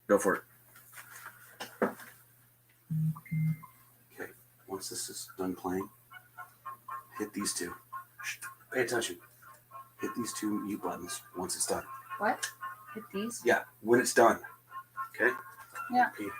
Go for it. Okay. Once this is done playing, hit these two. Shh, pay attention. Hit these two mute buttons once it's done. What? Hit these? Yeah, when it's done. Okay? Yeah. Repeat.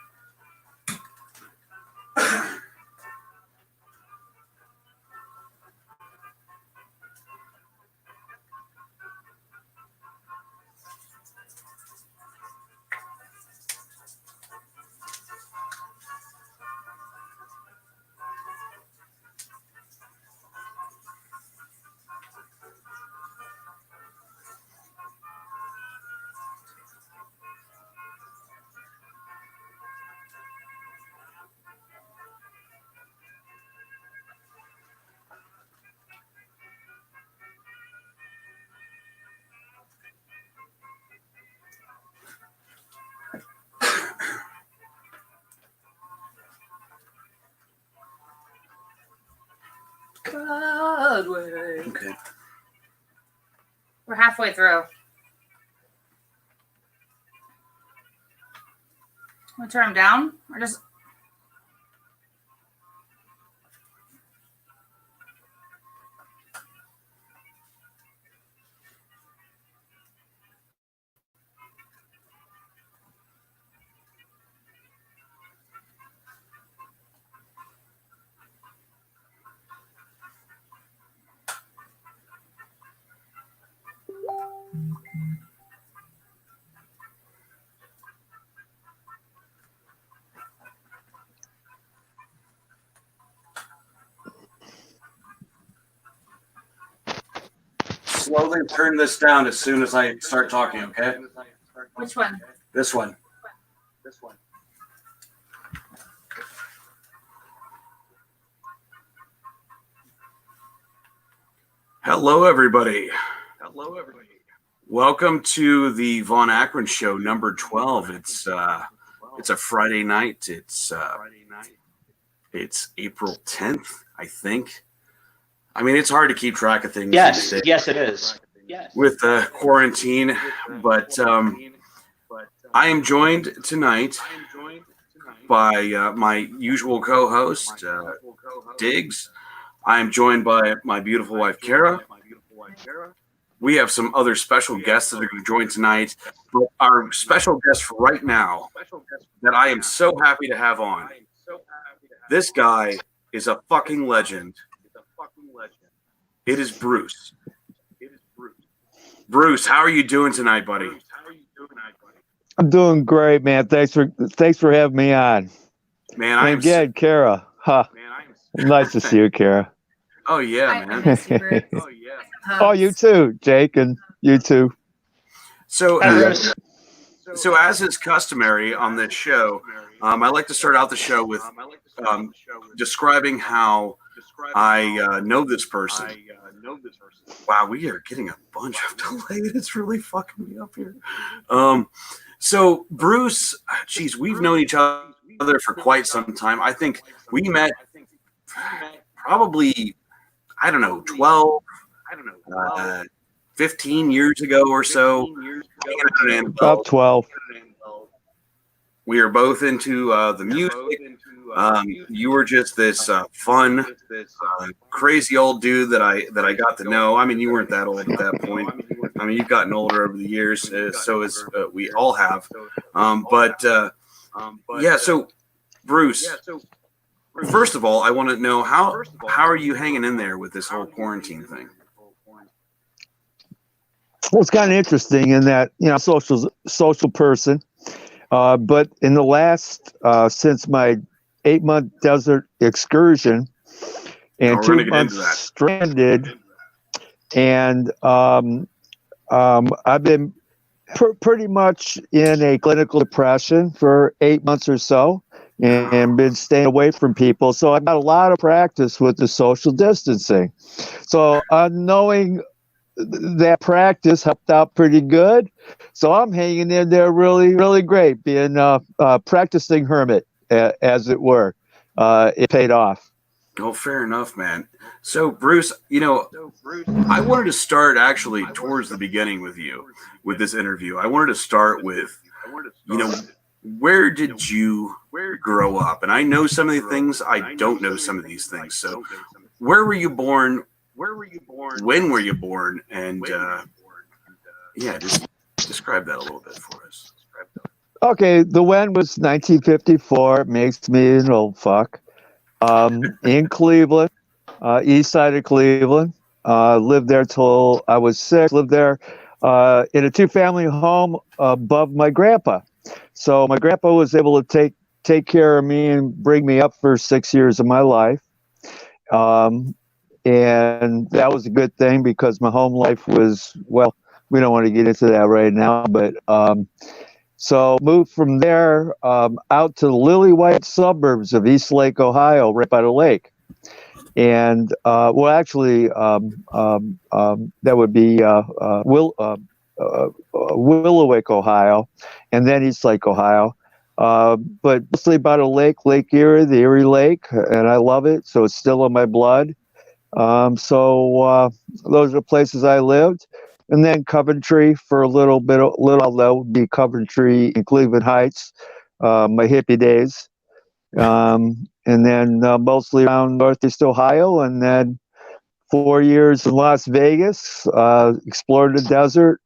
Broadway. Okay. We're halfway through. Want to turn them down or just? Slowly turn this down as soon as I start talking, okay? Which one? This one. Hello, everybody. Welcome to the Von Akron Show, number 12. It's a Friday night. It's April 10th, I think. I mean, it's hard to keep track of things. Yes, it is. Yes. With quarantine, but I am joined tonight by my usual co-host, Diggs. I am joined by my beautiful wife, Kara. We have some other special guests that are going to join tonight, but our special guest for right now that I am so happy to have on, this guy is a fucking legend. It is Bruce. Bruce, how are you doing tonight, buddy? I'm doing great, man. Thanks for having me on. Man, I am again, Kara. Huh. Nice to see you, Kara. Oh yeah, man. Oh, you too, Jake, and you too. So as is customary on this show, I like to start out the show with describing how I know this person. Wow, we are getting a bunch of delay. It's really fucking me up here. So Bruce, geez, we've known each other for quite some time. I think we met probably, 12, 15 years ago or so. About 12. We are both into the music. You were just this fun, crazy old dude that I got to know. I mean, you weren't that old at that point. I mean, you've gotten older over the years, so as we all have. Yeah. So, Bruce, first of all, I want to know how are you hanging in there with this whole quarantine thing? Well, it's kind of interesting in that, social person. But in the last, since my 8-month desert excursion and 2 months stranded, and I've been pretty much in a clinical depression for 8 months or so, and been staying away from people. So I've got a lot of practice with the social distancing. So knowing that practice helped out pretty good. So I'm hanging in there really, really great, being practicing hermit, as it were. It paid off. Oh, fair enough, man. So, Bruce, I wanted to start actually towards the beginning with you with this interview. I wanted to start with, where did you grow up? And I know some of the things. I don't know some of these things. So, where were you born? When were you born? And yeah, just describe that a little bit for us. Okay, the when was 1954. It makes me an old fuck. In Cleveland, east side of Cleveland. Lived there till I was 6. Lived there in a 2-family home above my grandpa. So my grandpa was able to take care of me and bring me up for 6 years of my life. And that was a good thing because my home life was, well, we don't want to get into that right now, but so moved from there out to the lily white suburbs of East Lake, Ohio, right by the lake. And well, actually, that would be Willowick, Ohio, and then East Lake, Ohio. But mostly by the lake, Lake Erie, the Erie Lake, and I love it. So it's still in my blood. So those are the places I lived. And then Coventry for a little bit, that would be Coventry and Cleveland Heights, my hippie days. And then mostly around Northeast Ohio, and then 4 years in Las Vegas, explored the desert,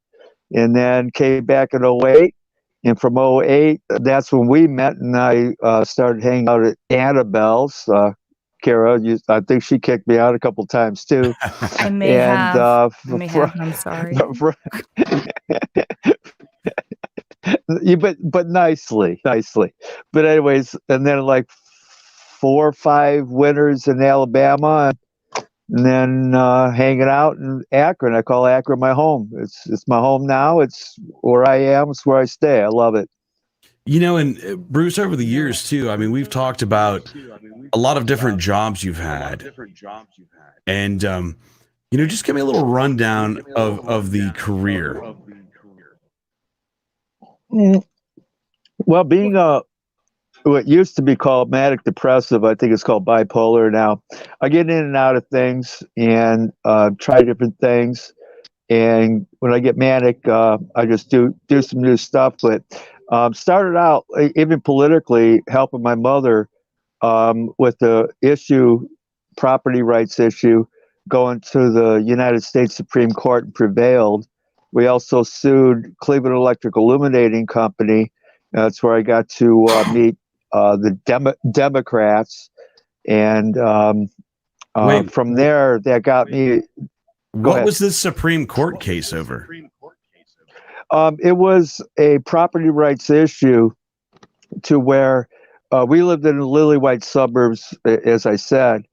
and then came back in '08. And from '08, that's when we met, and I started hanging out at Annabelle's. Kara, I think she kicked me out a couple times too. I may have. I'm sorry. But nicely. But anyways, and then like 4 or 5 winters in Alabama, and then hanging out in Akron. I call Akron my home. It's my home now. It's where I am. It's where I stay. I love it. You know, and Bruce, over the years too, I mean, we've talked about a lot of different jobs you've had, and you know, just give me a little rundown of the career. Well, being what used to be called manic depressive, I think it's called bipolar now. I get in and out of things and try different things. And when I get manic, I just do some new stuff. But started out even politically helping my mother with the property rights issue, going to the United States Supreme Court and prevailed. We also sued Cleveland Electric Illuminating Company. That's where I got to meet the Democrats. And from there, that got me. What was this Supreme Court case over? It was a property rights issue to where we lived in the lily white suburbs, as I said.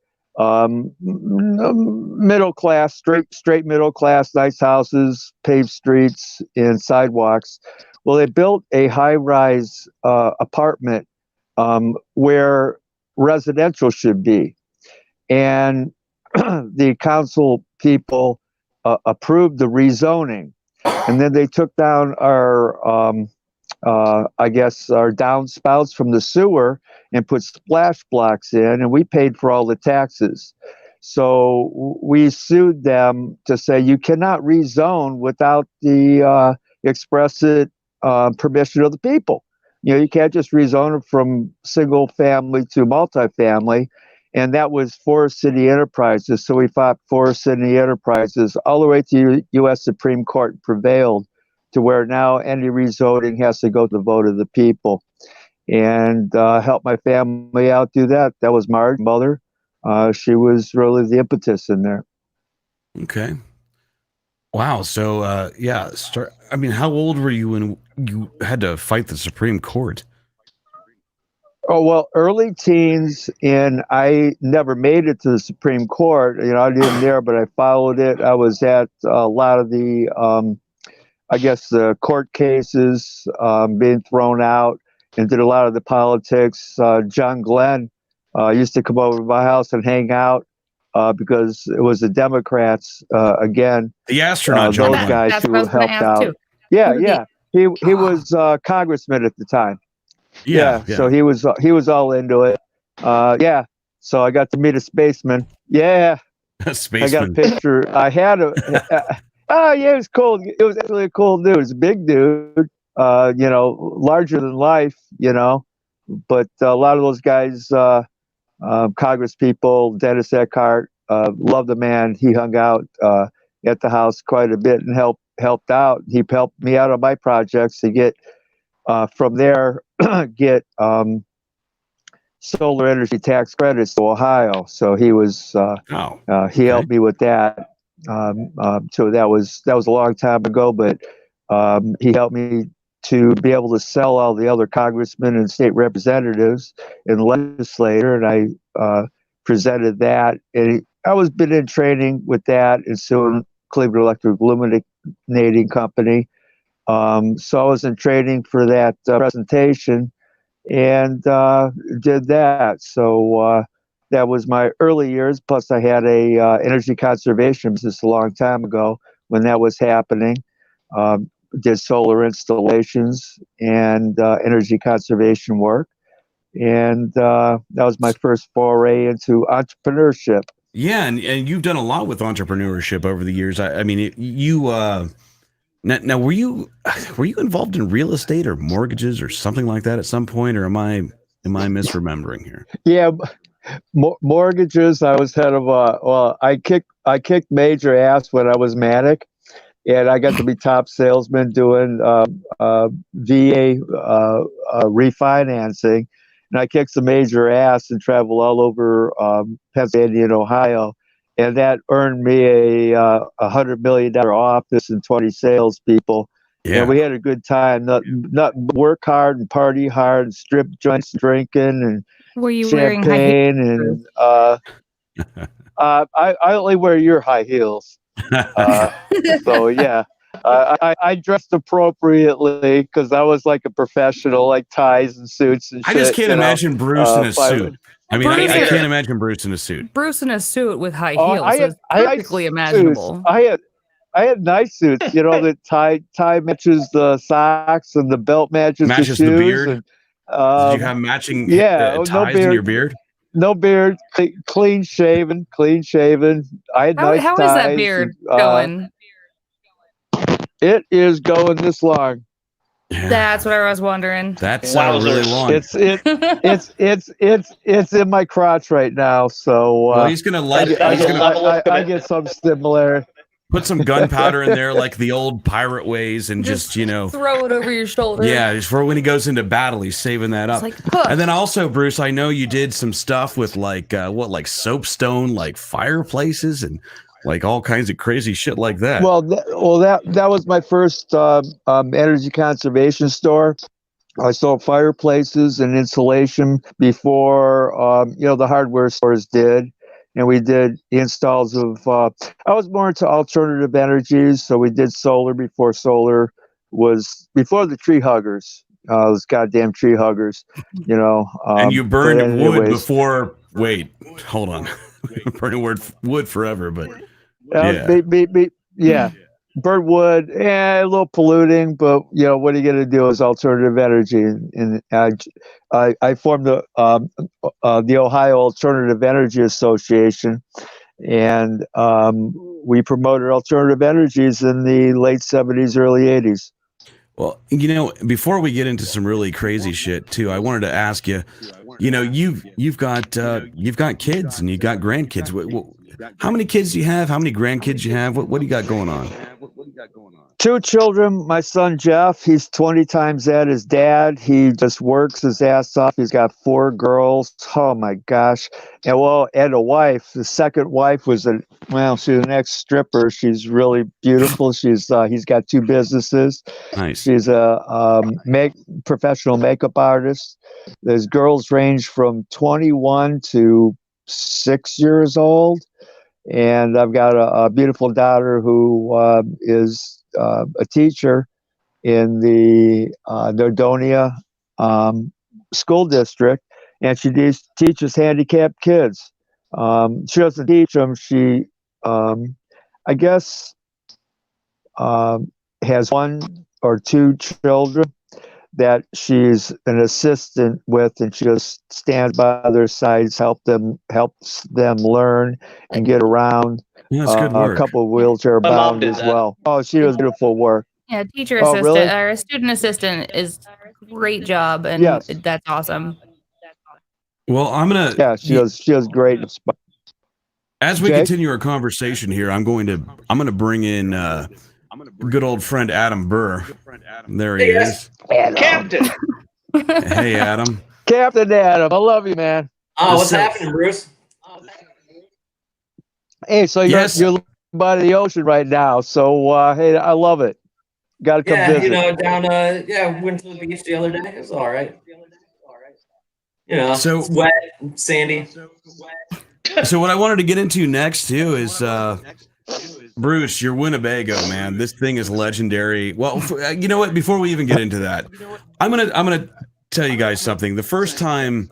Middle class, straight middle class, nice houses, paved streets, and sidewalks. Well, they built a high-rise apartment where residential should be, and the council people approved the rezoning, and then they took down our I guess our downspouts from the sewer and put splash blocks in, and we paid for all the taxes. So we sued them to say you cannot rezone without the express permission of the people. You know, you can't just rezone it from single family to multifamily. And that was Forest City Enterprises. So we fought Forest City Enterprises all the way to U.S. Supreme Court and prevailed, to where now any rezoning has to go to the vote of the people. And help my family out do that. That was Marge's mother. She was really the impetus in there. Okay. Wow. So, yeah. I mean, how old were you when you had to fight the Supreme Court? Oh, well, early teens, and I never made it to the Supreme Court. You know, I didn't there, but I followed it. I was at a lot of the, I guess, the court cases being thrown out, and did a lot of the politics. John Glenn used to come over to my house and hang out because it was the Democrats again. The astronaut, John those Glenn. guys who helped out. Too. Yeah. He was congressman at the time. Yeah. So he was all into it. Yeah. So I got to meet a spaceman. Yeah. Spaceman. I got a picture. I had a. Oh yeah, it was cool. It was actually a cool dude. It was a big dude. larger than life, but a lot of those guys, Congress people, Dennis Eckhart, loved the man. He hung out at the house quite a bit and helped out. He helped me out on my projects to get from there get solar energy tax credits to Ohio. So he was he helped me with that. So that was a long time ago, but he helped me to be able to sell all the other congressmen and state representatives and legislator, and I presented that. And I was been in training with that, and soon Cleveland Electric Illuminating Company. So I was in training for that presentation, and did that. So that was my early years. Plus, I had a energy conservation business a long time ago when that was happening. Did solar installations and energy conservation work, and that was my first foray into entrepreneurship. Yeah, and you've done a lot with entrepreneurship over the years. I mean, now were you involved in real estate or mortgages or something like that at some point, or am I misremembering here? Yeah, mortgages. I was head of I kicked major ass when I was manic. And I got to be top salesman doing VA refinancing. And I kicked some major ass and traveled all over Pennsylvania and Ohio. And that earned me a $100 million office and 20 salespeople. Yeah. And we had a good time. Not work hard and party hard and strip joints drinking and were you champagne wearing high heels? And I only wear your high heels. So yeah, I dressed appropriately because I was like a professional, like ties and suits and shit. I just can't imagine Bruce in a suit. I mean, I can't imagine Bruce in a suit. Bruce in a suit with high heels is perfectly imaginable. I had nice suits, the tie matches the socks and the belt matches the shoes. The beard. And, did you have matching ties in your beard? No beard, clean shaven. I had nice ties. How is that beard going? It is going this long. Yeah. That's what I was wondering. That's really long. It's in my crotch right now. So well, he's gonna light. I get some similar. Put some gunpowder in there, like the old pirate ways, and just throw it over your shoulder. Yeah, just for when he goes into battle, he's saving that up. And then also, Bruce, I know you did some stuff with like soapstone, like fireplaces, and like all kinds of crazy shit like that. Well, that was my first energy conservation store. I sold fireplaces and insulation before the hardware stores did. And we did installs of, I was more into alternative energies. So we did solar before the tree huggers, those goddamn tree huggers, and you burned wood before, wait, hold on. Burning wood forever, but yeah. Burn wood, a little polluting, but what are you going to do is alternative energy. And I formed the Ohio Alternative Energy Association, and we promoted alternative energies in the late 70s, early 80s. Well, before we get into some really crazy shit too, I wanted to ask you, you've got kids and you've got grandkids. How many kids do you have? How many grandkids do you have? What do you got going on? 2 children. My son Jeff, he's 20 times that his dad. He just works his ass off. He's got 4 girls. Oh my gosh! And a wife. The second wife was she's an ex-stripper. She's really beautiful. He's got 2 businesses. Nice. She's a professional makeup artist. Those girls range from 21 to 6 years old. And I've got a beautiful daughter who is a teacher in the Nordonia school district, and she teaches handicapped kids. She doesn't teach them. She, I guess, has 1 or 2 children that she's an assistant with, and she just stands by their sides, helps them learn and get around. Yeah, that's good work. A couple of wheelchair bound as well. Oh, she does beautiful work. Yeah, teacher Oh, assistant really? or a student assistant is great job, and Yes. that's awesome. Well, Yeah, she does great. as we Jake? continue our conversation here, I'm going to bring in good old friend Adam Burr. There he is. Captain. Hey, Adam. Captain Adam, I love you, man. Oh, what's happening, Bruce? Hey, so you're by the ocean right now, so hey, I love it. Got to come visit. You know, down went to the beach the other day. It was all right. You know, So- it's wet, sandy. So what I wanted to get into next too is Bruce, your Winnebago, man. This thing is legendary. Well, you know what? Before we even get into that, I'm gonna tell you guys something. The first time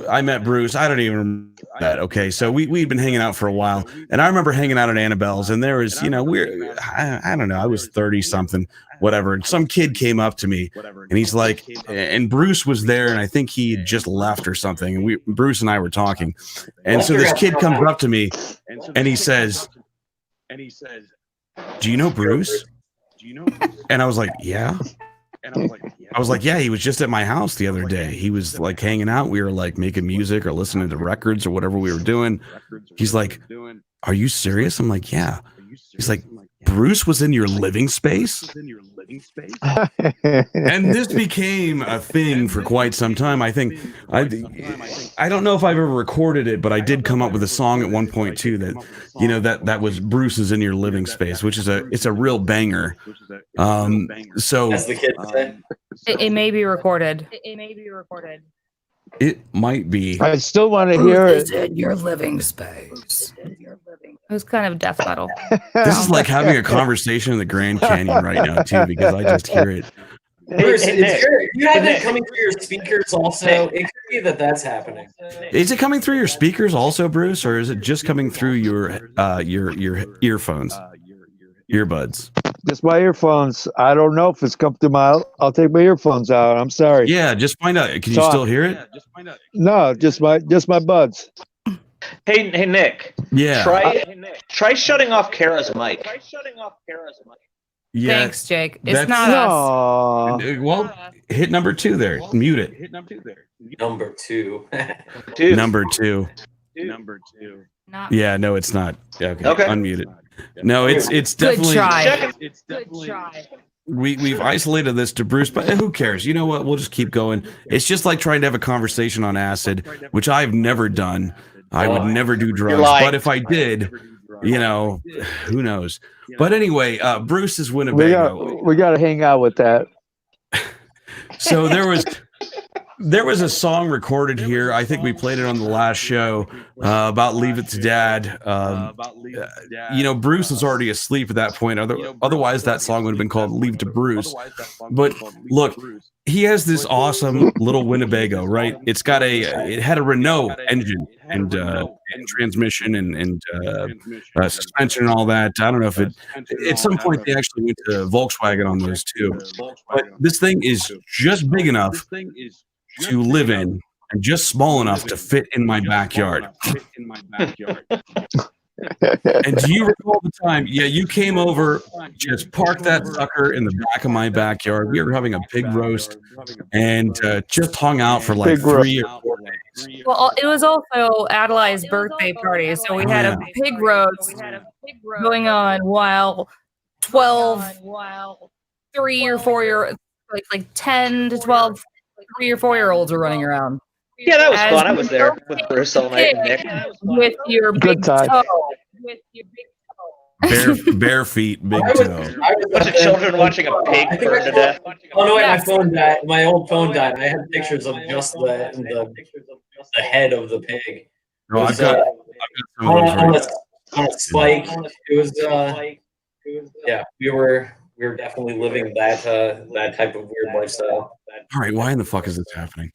I met Bruce, I don't even remember that. Okay, so we'd been hanging out for a while, and I remember hanging out at Annabelle's, and there was, I don't know, I was 30 something, whatever. And some kid came up to me, and he's like, and Bruce was there, and I think he had just left or something, and Bruce and I were talking, and so this kid comes up to me, and he says, "Do you know Bruce?" And I was like, "Yeah." I was like, yeah, he was just at my house the other day. He was like hanging out. We were like making music or listening to records or whatever we were doing. He's like, "Are you serious?" I'm like, "Yeah." He's like, "Bruce was in your living space?" And this became a thing for quite some time. I think I don't know if I've ever recorded it, but I did come up with a song at one point too that was "Bruce is in your living space," which is it's a real banger. So As the kids say. It may be recorded. it might be. I still want to hear it. in your living space. It was kind of death metal. This is like having a conversation in the Grand Canyon right now too, because I just hear it. Bruce, Hey, Nick. you have Nick. it coming through your speakers also. It could be that's happening. Is it coming through your speakers also, Bruce, or is it just coming through your earphones, earbuds? Just my earphones. I don't know if it's come through I'll take my earphones out. I'm sorry. Yeah, just find out. Can you Talk. still hear it? No, just my buds. Hey, Nick. Yeah. Try shutting off Kara's mic. Yeah. Thanks, Jake. It's that's- not us. No. Well, hit number 2 there. Mute it. Number 2. Dude. Number 2. Not Yeah, no, it's not. Okay. Okay. Unmute it. No, it's Good definitely. try. Good try. We've isolated this to Bruce, but who cares? You know what? We'll just keep going. It's just like trying to have a conversation on acid, which I've never done. I would never do drugs, lying. but if I did, who knows? But anyway, Bruce is Winnebago. We got to hang out with that. So there was a song recorded here. I think we played it on the last show about "Leave It to Dad." Bruce was already asleep at that point. Otherwise, that song would have been called "Leave It to Bruce." But look, he has this awesome little Winnebago, right? It had a Renault engine and transmission and suspension and all that. I don't know if at some point they actually went to Volkswagen on those too. But this thing is just big enough to live in and just small enough to fit in my backyard. And do you recall the time? Yeah, you came over, just parked that sucker in the back of my backyard. We were having a pig roast and just hung out for like Pig roast. 3 or 4 days. Well, it was also Adelaide's birthday party, so we had a pig roast going on while 3 or 4 year, like 10 to 12, 3 or 4 year olds were running around. Yeah, that was As fun. I you was there go with Bruce all night. pig Nick. with your Good big time. toe. Bare feet, big I was toe. A bunch of children watching a pig I think burn to death. Oh no! Wait, Yes. my phone died. My old phone died. I had pictures of just the head of the pig. No, I've It was, got some of those on right a spike. It was yeah. We were definitely living that type of weird lifestyle. All right, why in the fuck is this happening?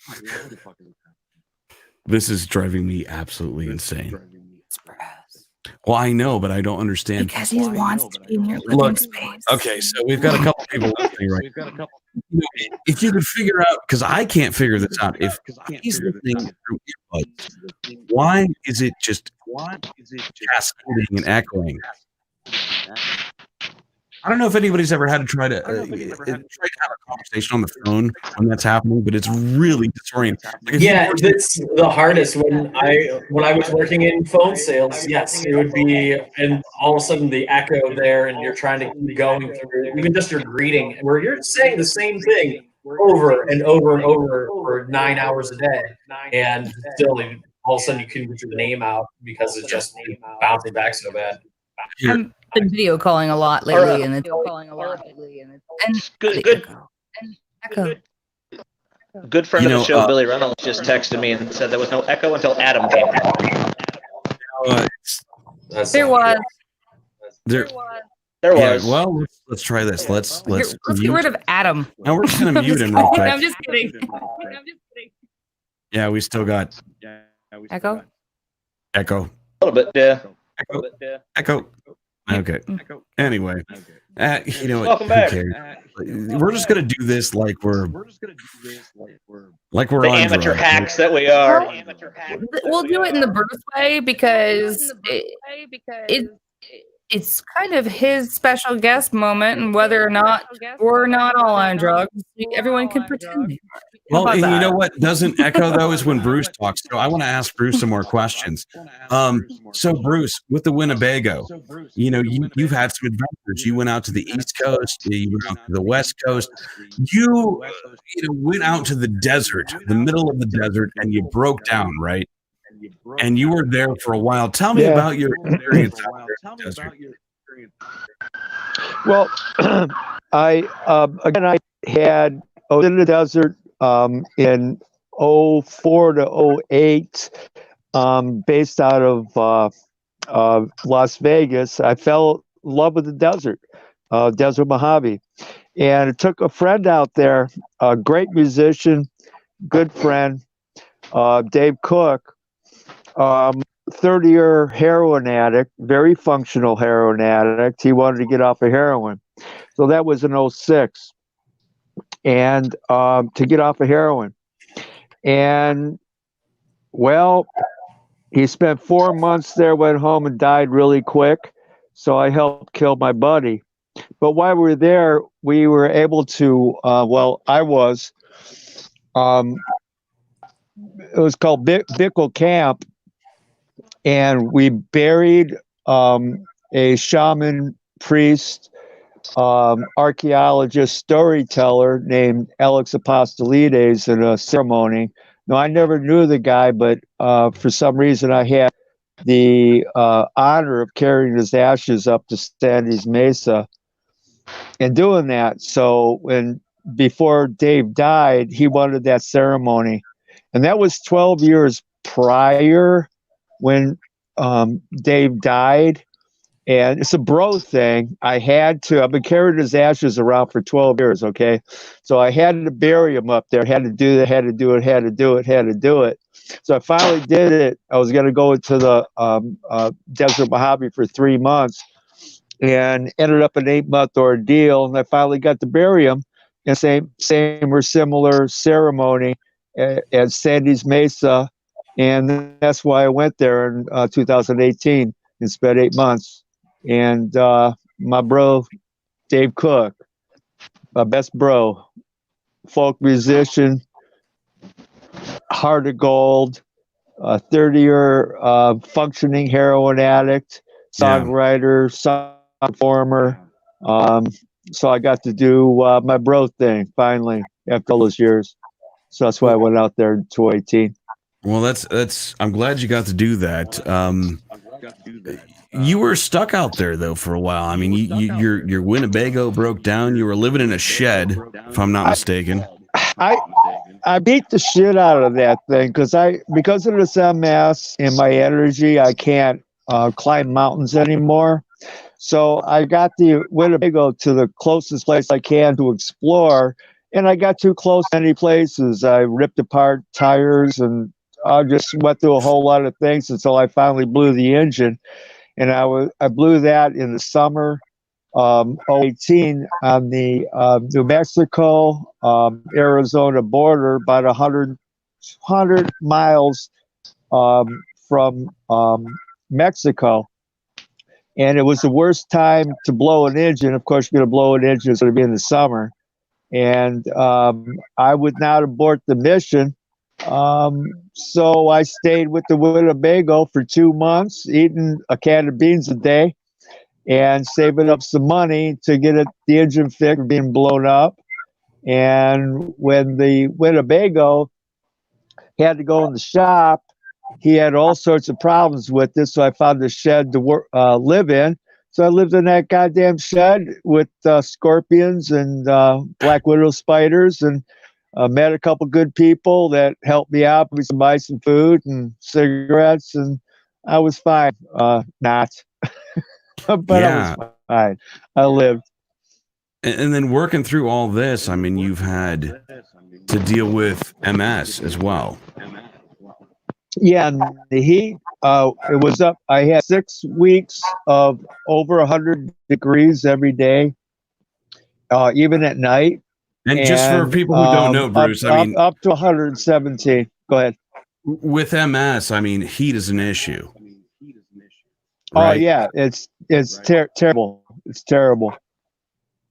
This is driving me absolutely insane. Well, I know, but I don't understand. Because he wants to be in your living Look, space. okay, so we've got a couple people listening right now. If you could figure out, because I can't figure this out, if he's listening through earbuds, why is it cascading and echoing? I don't know if anybody's ever had to try to have a conversation on the phone when that's happening, but it's really disorienting. Like Yeah, that's the hardest when I was working in phone sales. Yes, it would be, and all of a sudden the echo there, and you're trying to keep going through even just your greeting, where you're saying the same thing over and over and over for 9 hours a day, and still all of a sudden you couldn't get your name out because it's just bouncing back so bad. I've been video calling a lot lately, and it's Good echo. Good friend of the show, Billy Reynolds, just texted me and said there was no echo until Adam came. There was. There was. Well, let's try this. Let's Let's get rid of Adam. Now we're just gonna mute him real quick. I'm just kidding. Yeah, we still got Echo. echo. A little bit, yeah. Echo. Okay. Anyway, you know what? Welcome Who back. cares? We're just gonna do this like we're The on amateur drugs. hacks that we are. We'll do it in the Bruce way because it's kind of his special guest moment, and whether or not we're not all on drugs, everyone can pretend. Well, and you know what doesn't echo though is when Bruce talks. So I want to ask Bruce some more questions. So Bruce, with the Winnebago, you know, you've had some adventures. You went out to the East Coast, you went out to the West Coast. You went out to the desert, the middle of the desert, and you broke down, right? And you were there for a while. Tell me about your experience out there in the desert. Well, I was in the desert in 04 to 08, based out of Las Vegas. I fell in love with the desert, Desert Mojave, and it took a friend out there, a great musician, good friend, Dave Cook. 30-year heroin addict, very functional heroin addict. He wanted to get off of heroin. So that was in 06. And to get off of heroin. And, well, he spent 4 months there, went home and died really quick. So I helped kill my buddy. But while we were there, we were able to, I was, it was called Bickle Camp. And we buried a shaman, priest, archaeologist, storyteller named Alex Apostolides in a ceremony. No, I never knew the guy, but for some reason I had the honor of carrying his ashes up to Sandy's Mesa and doing that. So before Dave died, he wanted that ceremony. And that was 12 years prior when Dave died, and it's a bro thing. I've been carrying his ashes around for 12 years, okay? So I had to bury him up there, had to do it. So I finally did it. I was going to go into the Desert Mojave for 3 months and ended up an 8-month ordeal, and I finally got to bury him in the same or similar ceremony at Sandy's Mesa. And that's why I went there in 2018 and spent 8 months. And my bro, Dave Cook, my best bro, folk musician, heart of gold, 30-year functioning heroin addict, songwriter, song performer. So I got to do my bro thing finally after all those years. So that's why I went out there in 2018. Well, that's. I'm glad you got to do that. You were stuck out there though for a while. I mean, your Winnebago broke down. You were living in a shed, if I'm not mistaken. I beat the shit out of that thing because of this MS and my energy, I can't climb mountains anymore. So I got the Winnebago to the closest place I can to explore, and I got too close to any places. I ripped apart tires and I just went through a whole lot of things until I finally blew the engine. And I blew that in the summer 18 on the New Mexico, Arizona border, about 100 miles from Mexico. and it was the worst time to blow an engine. Of course, you're going to blow an engine, it's going to be in the summer. And I would not abort the mission. So I stayed with the Winnebago for 2 months, eating a can of beans a day and saving up some money to get the engine fixed, being blown up. And when the Winnebago had to go in the shop, he had all sorts of problems with it. So I found a shed to live in. So I lived in that goddamn shed with scorpions and black widow spiders, and met a couple good people that helped me out. We buy some food and cigarettes, and I was fine. Not, but I was fine. I lived. And then working through all this, I mean, you've had to deal with MS as well. Yeah, and the heat. It was up. I had 6 weeks of over 100 degrees every day, even at night. And just for people who don't know, Bruce, I mean, up to 117. Go ahead. With MS, I mean, heat is an issue. Right? Oh yeah, it's terrible. It's terrible.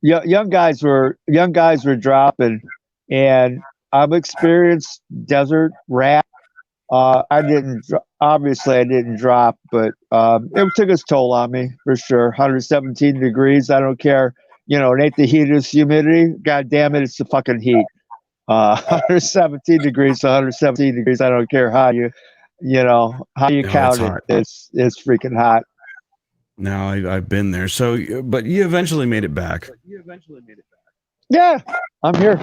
Young guys were dropping, and I've experienced desert rat. I didn't drop, but it took its toll on me for sure. 117 degrees. I don't care. You know, it ain't the heat, it's humidity. God damn it, it's the fucking heat. 117 degrees to 117 degrees. I don't care how you count it. It's freaking hot. No, I've been there. So, but you eventually made it back. Yeah, I'm here.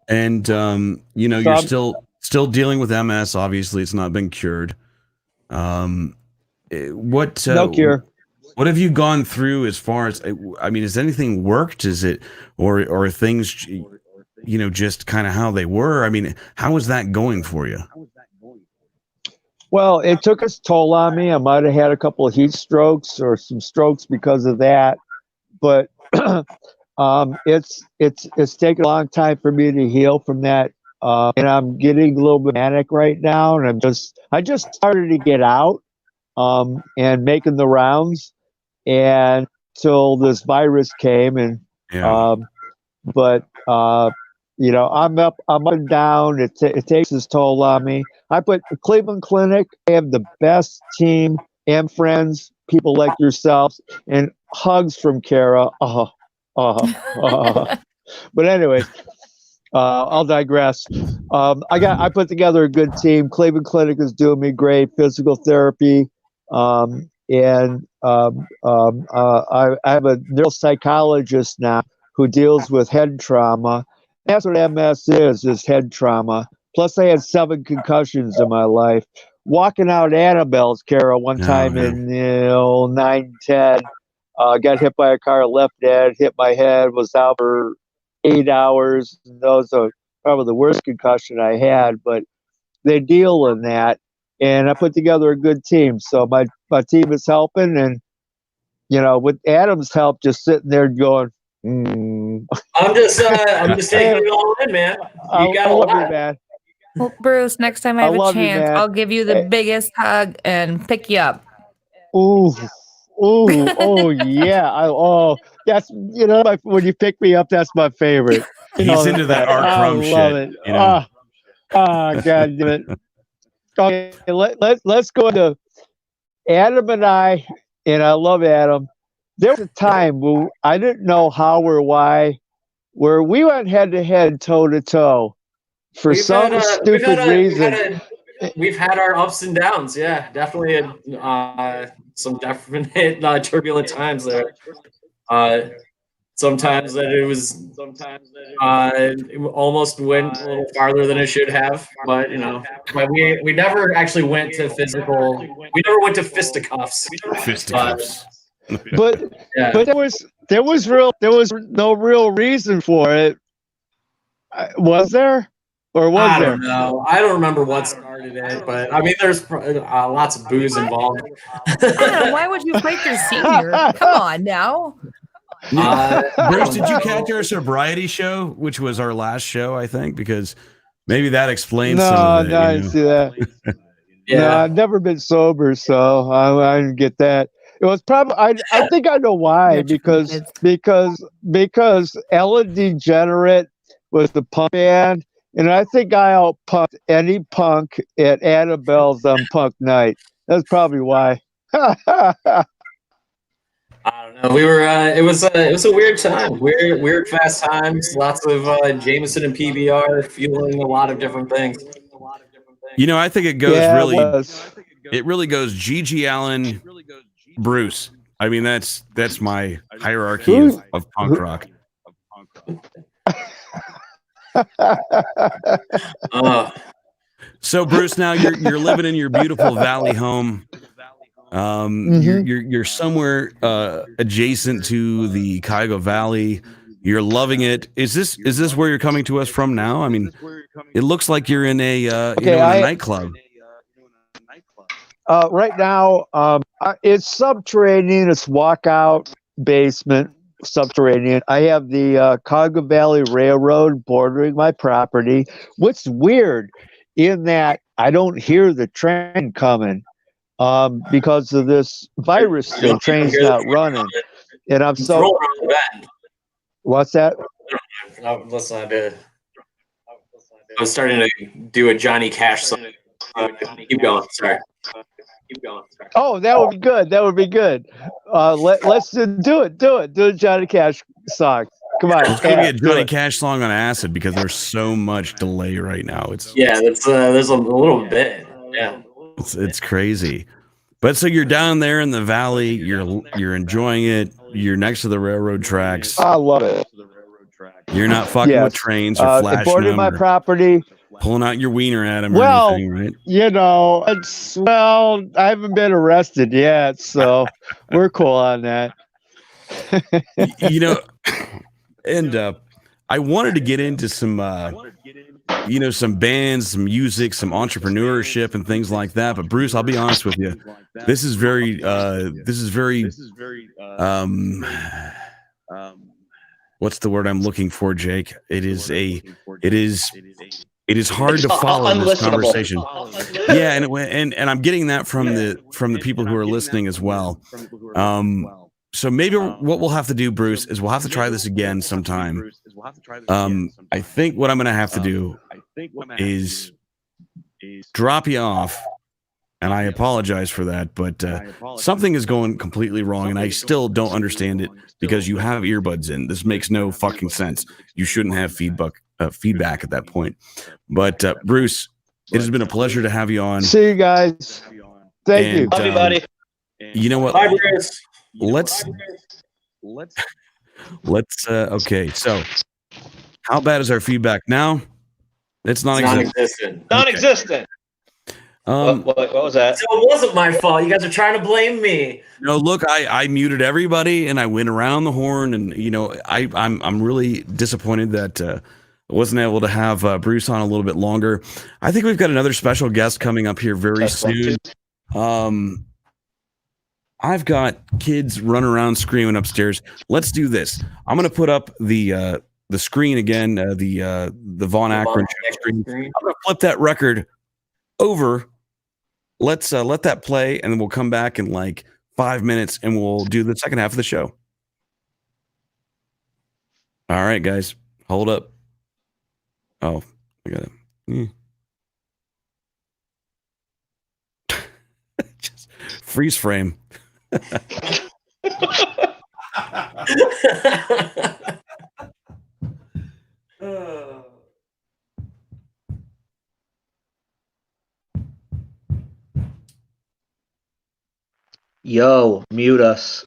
And you know, you're still dealing with MS. Obviously, it's not been cured. No cure. What have you gone through as far as? I mean, has anything worked? Is it or things, you know, just kind of how they were? I mean, how is that going for you? Well, it took its toll on me. I might have had a couple of heat strokes or some strokes because of that, but it's taken a long time for me to heal from that. And I'm getting a little bit manic right now, and I just started to get out and making the rounds, and till this virus came, and you know, I'm up and down. It takes its toll on me. I put the Cleveland Clinic. I have the best team and friends, people like yourselves, and hugs from Kara. But anyways, I'll digress. I put together a good team. Cleveland Clinic is doing me great. Physical therapy, and I have a neuropsychologist now who deals with head trauma. That's what MS is head trauma. Plus, I had 7 concussions in my life. Walking out Annabelle's, Kara, one time in 9/10, got hit by a car, left head, hit my head, was out for 8 hours. Those are probably the worst concussion I had, but they deal in that. And I put together a good team. So my team is helping, and, you know, with Adam's help, just sitting there going, I'm just taking it all in, man. You got a lot. You, man. Well, Bruce, next time I have a chance, I'll give you the biggest hug and pick you up. Oh yeah. That's, you know, when you pick me up, that's my favorite. He's into that art crumb shit. I love it. You know? God damn it. Okay, let's go to Adam and I love Adam. There was a time where I didn't know how or why, where we went head to head, toe to toe, for some stupid reason. We've had our ups and downs. Yeah, definitely some definite turbulent times there. Sometimes that it almost went a little farther than it should have, but you know, but we never actually went to physical. We never went to fisticuffs. But there was no real reason for it. Was there? Or was I there? don't know. I don't remember what started it, but I mean, there's lots of booze involved. Adam, why would you break your senior? Come on now. Bruce, did you catch our sobriety show, which was our last show, I think, because maybe that explains some of it. No, I didn't see that. Yeah, no, I've never been sober, so I didn't get that. It was probably I think I know why, because Ellen DeGenerate was the punk band, and I think I outpunked any punk at Annabelle's on Punk Night. That's probably why. I don't know. We were. It was a weird time. Weird fast times. Lots of Jameson and PBR fueling a lot of different things. I think it goes it really goes Gigi Allen, Bruce. I mean, that's my hierarchy of punk rock. So Bruce, now you're living in your beautiful valley home. You're somewhere adjacent to the Cuyahoga Valley. You're loving it. Is this where you're coming to us from now? I mean, it looks like you're in a in a nightclub. Right now, it's subterranean. It's walkout basement, subterranean. I have the Cuyahoga Valley Railroad bordering my property. What's weird in that I don't hear the train coming because of this virus thing. Train's not running, and I'm so. What's that? Listen, I was starting to do a Johnny Cash song. Keep going. Sorry. Oh, that would be good. That would be good. Let's do it. Do a Johnny Cash song. Come on. It's gonna be a Johnny Cash song on acid because there's so much delay right now. There's a little bit. Yeah. It's crazy. But so you're down there in the valley, you're enjoying it. You're next to the railroad tracks. I love it. You're not fucking with trains or flashing bordering them my property. Pulling out your wiener at him or anything, right? I haven't been arrested yet, so we're cool on that. And I wanted to get into some some bands, some music, some entrepreneurship and things like that. But Bruce, I'll be honest with you. This is very what's the word I'm looking for, Jake? It is hard to follow this conversation. Yeah, and I'm getting that from the people who are listening as well. So maybe what we'll have to do, Bruce, is we'll have to try this again sometime. I think what I'm going to have to do is drop you off, and I apologize for that, but something is going completely wrong, and I still don't understand it because you have earbuds in. This makes no fucking sense. You shouldn't have feedback at that point. But Bruce, it has been a pleasure to have you on. See you guys. Thank you. Love you, buddy. You know what? Bye, Bruce. Let's okay. So, how bad is our feedback now? It's non-existent. Non-existent. What was that? So it wasn't my fault. You guys are trying to blame me. No, look, I muted everybody and I went around the horn, and I'm really disappointed that I wasn't able to have Bruce on a little bit longer. I think we've got another special guest coming up here very soon. I've got kids running around screaming upstairs. Let's do this. I'm going to put up the screen again, the Von Akron Show screen. I'm going to flip that record over. Let's let that play, and then we'll come back in like 5 minutes, and we'll do the second half of the show. All right, guys, hold up. Oh, I got it. Just freeze frame. Yo, mute us.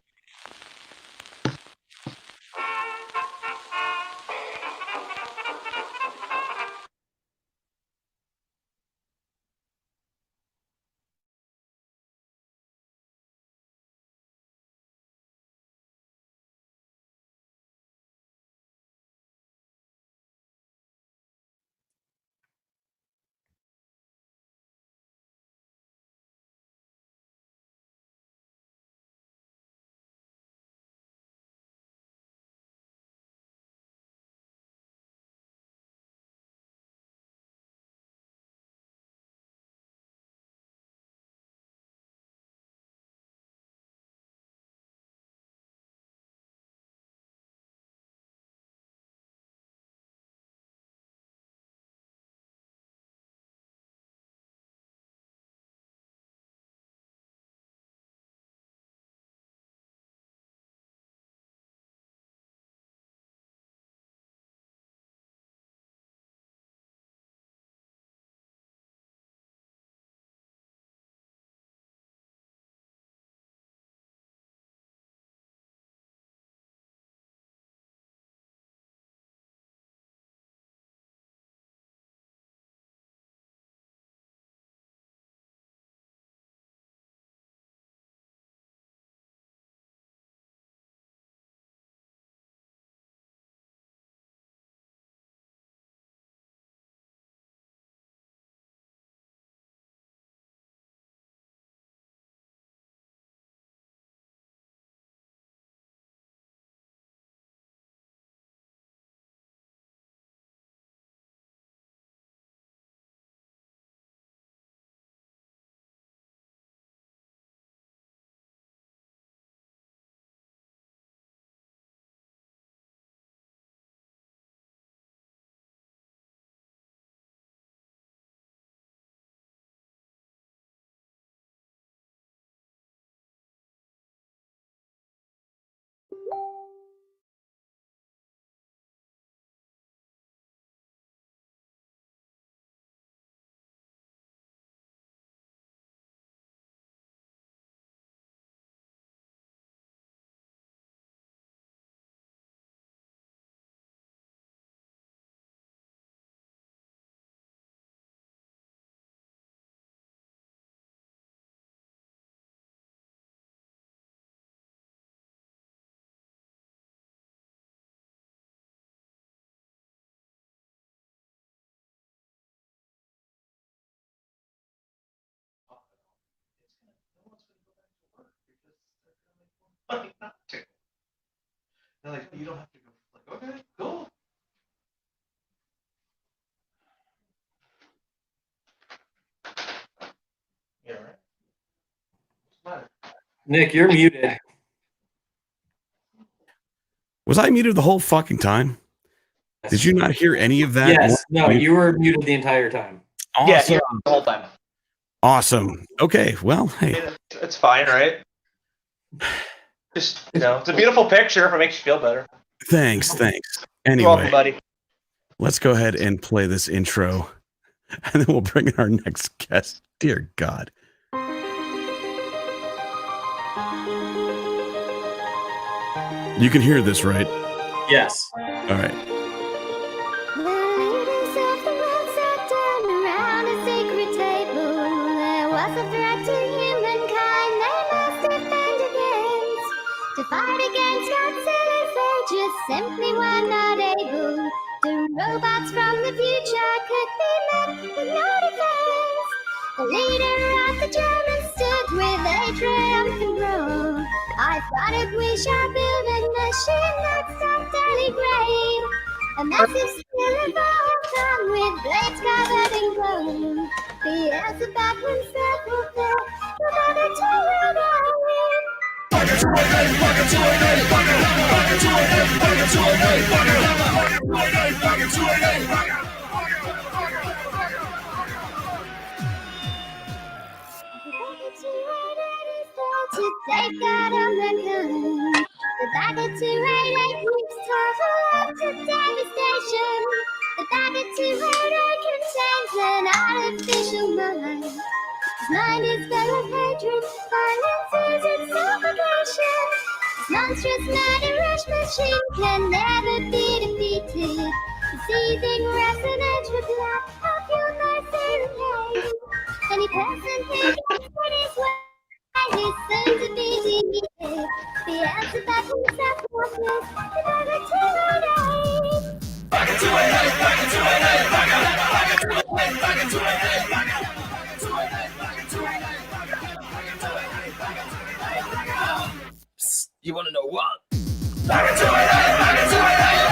They're like, you don't have to go. Like, okay, cool. Yeah, right. What's the matter? Nick, you're muted. Was I muted the whole fucking time? Did you not hear any of that? Yes. No, you were muted the entire time. Awesome. Yeah, the whole time. Awesome. Okay. Well, hey. It's fine, right? Just, it's a beautiful picture if it makes you feel better. Thanks. Anyway, You're welcome, buddy. Let's go ahead and play this intro, and then we'll bring in our next guest. Dear God. You can hear this, right? Yes. All right. The leaders of the world sat down around a sacred table. There was a threat to humankind they must defend against. To fight against Godzilla's they just simply were not able. The robots from the future could be met with no defense. The leader of the Germans stood with a triumphant roar. I thought it we shall build a machine that stopped early grave. A massive skill evolved on with blades covered in gold. The answer back himself will fail, no matter to where to take out on the gun. The Dagger 288 keeps total up to devastation. The Dagger 288 contains an artificial mind. His mind is full of hatred, violence is its obligation. This monstrous murderous machine can never be defeated. The seething resonance with black of your mercy and pain. Any person who gets what is worth he's soon to be defeated. The answer back himself was this, the Dagger 288. Dagger 288, Dagger 288, Dagger 288, Dagger 288, Dagger 288. You want to know what? Dagger 288, Dagger 288, Dagger 288.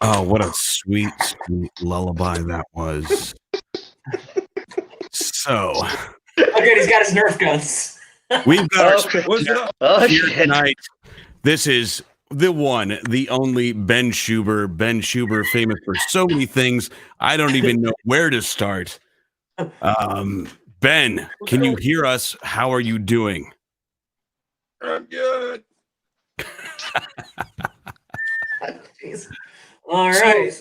Oh, what a sweet, sweet lullaby that was. So, Okay, he's got his Nerf guns. we've got Oh, here shit. tonight. This is the one, the only Ben Schuber. Ben Schuber, famous for so many things. I don't even know where to start. Ben, can you hear us? How are you doing? I'm good. Jeez. All right.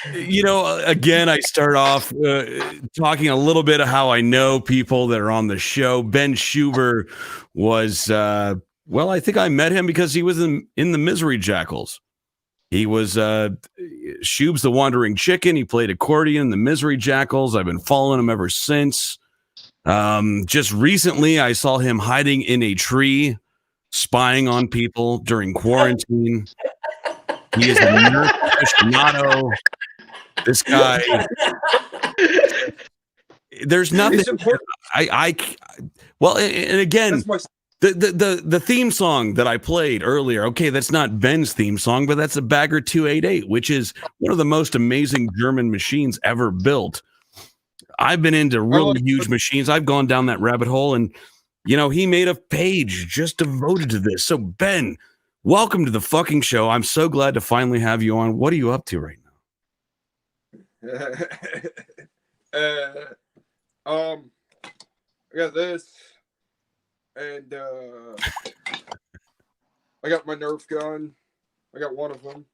Again, I start off talking a little bit of how I know people that are on the show. Ben Schuber was, I think I met him because he was in the Misery Jackals. He was Shubes the Wandering Chicken. He played accordion in the Misery Jackals. I've been following him ever since. Just recently, I saw him hiding in a tree, spying on people during quarantine. He is a Nerf aficionado. This guy, there's nothing. And again, the theme song that I played earlier. Okay, that's not Ben's theme song, but that's a Bagger 288, which is one of the most amazing German machines ever built. I've been into really huge machines. I've gone down that rabbit hole, and he made a page just devoted to this. So Ben, welcome to the fucking show. I'm so glad to finally have you on. What are you up to right now? I got this, and I got my Nerf gun. I got one of them.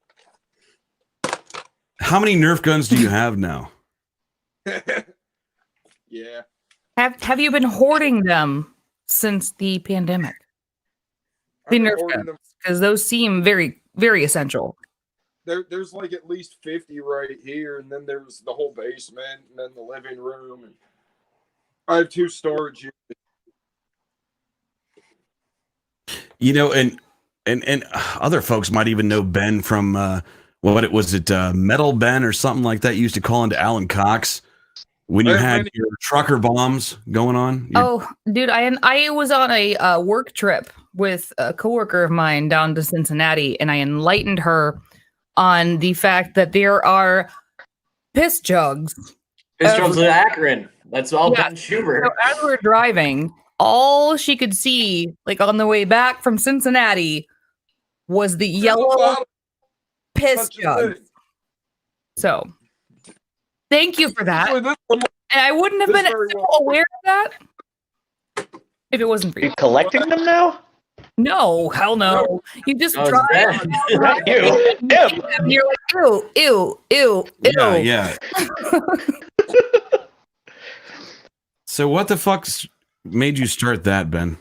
How many Nerf guns do you have now? Yeah. Have you been hoarding them since the pandemic? The Nerf guns, because those seem very, very essential. There's like at least 50 right here, and then there's the whole basement, and then the living room, and I have 2 storage units. You know, and other folks might even know Ben from Metal Ben or something like that. You used to call into Alan Cox when you had your trucker bombs going on. Oh, dude, I was on a work trip with a coworker of mine down to Cincinnati, and I enlightened her on the fact that there are piss jugs. Piss jugs in Akron. That's all Ben Schubert. So as we're driving, all she could see, like on the way back from Cincinnati, was the yellow piss jug. So, thank you for that. And I wouldn't have been so aware of that if it wasn't for you. Are you collecting them now? No, hell no. You just drive. Not you. Him. And you're like, ew, ew, ew, ew. Yeah. So what the fuck made you start that, Ben?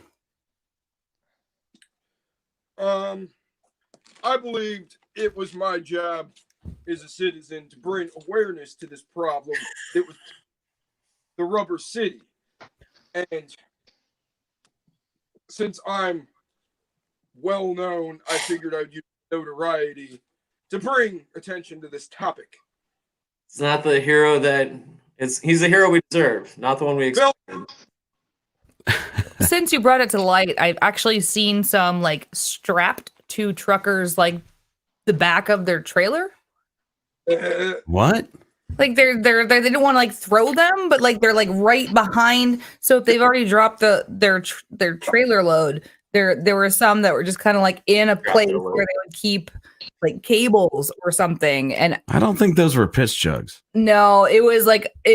I believed it was my job as a citizen to bring awareness to this problem. It was the Rubber City. And since I'm well known, I figured I'd use notoriety to bring attention to this topic. It's not the hero that he's the hero we deserve, not the one we expected. Since you brought it to light, I've actually seen some like strapped to truckers, like the back of their trailer. What? Like they didn't want to like throw them, but like they're like right behind. So if they've already dropped their trailer load, there were some that were just kind of like in a place where they would keep like cables or something. And I don't think those were piss jugs. No, it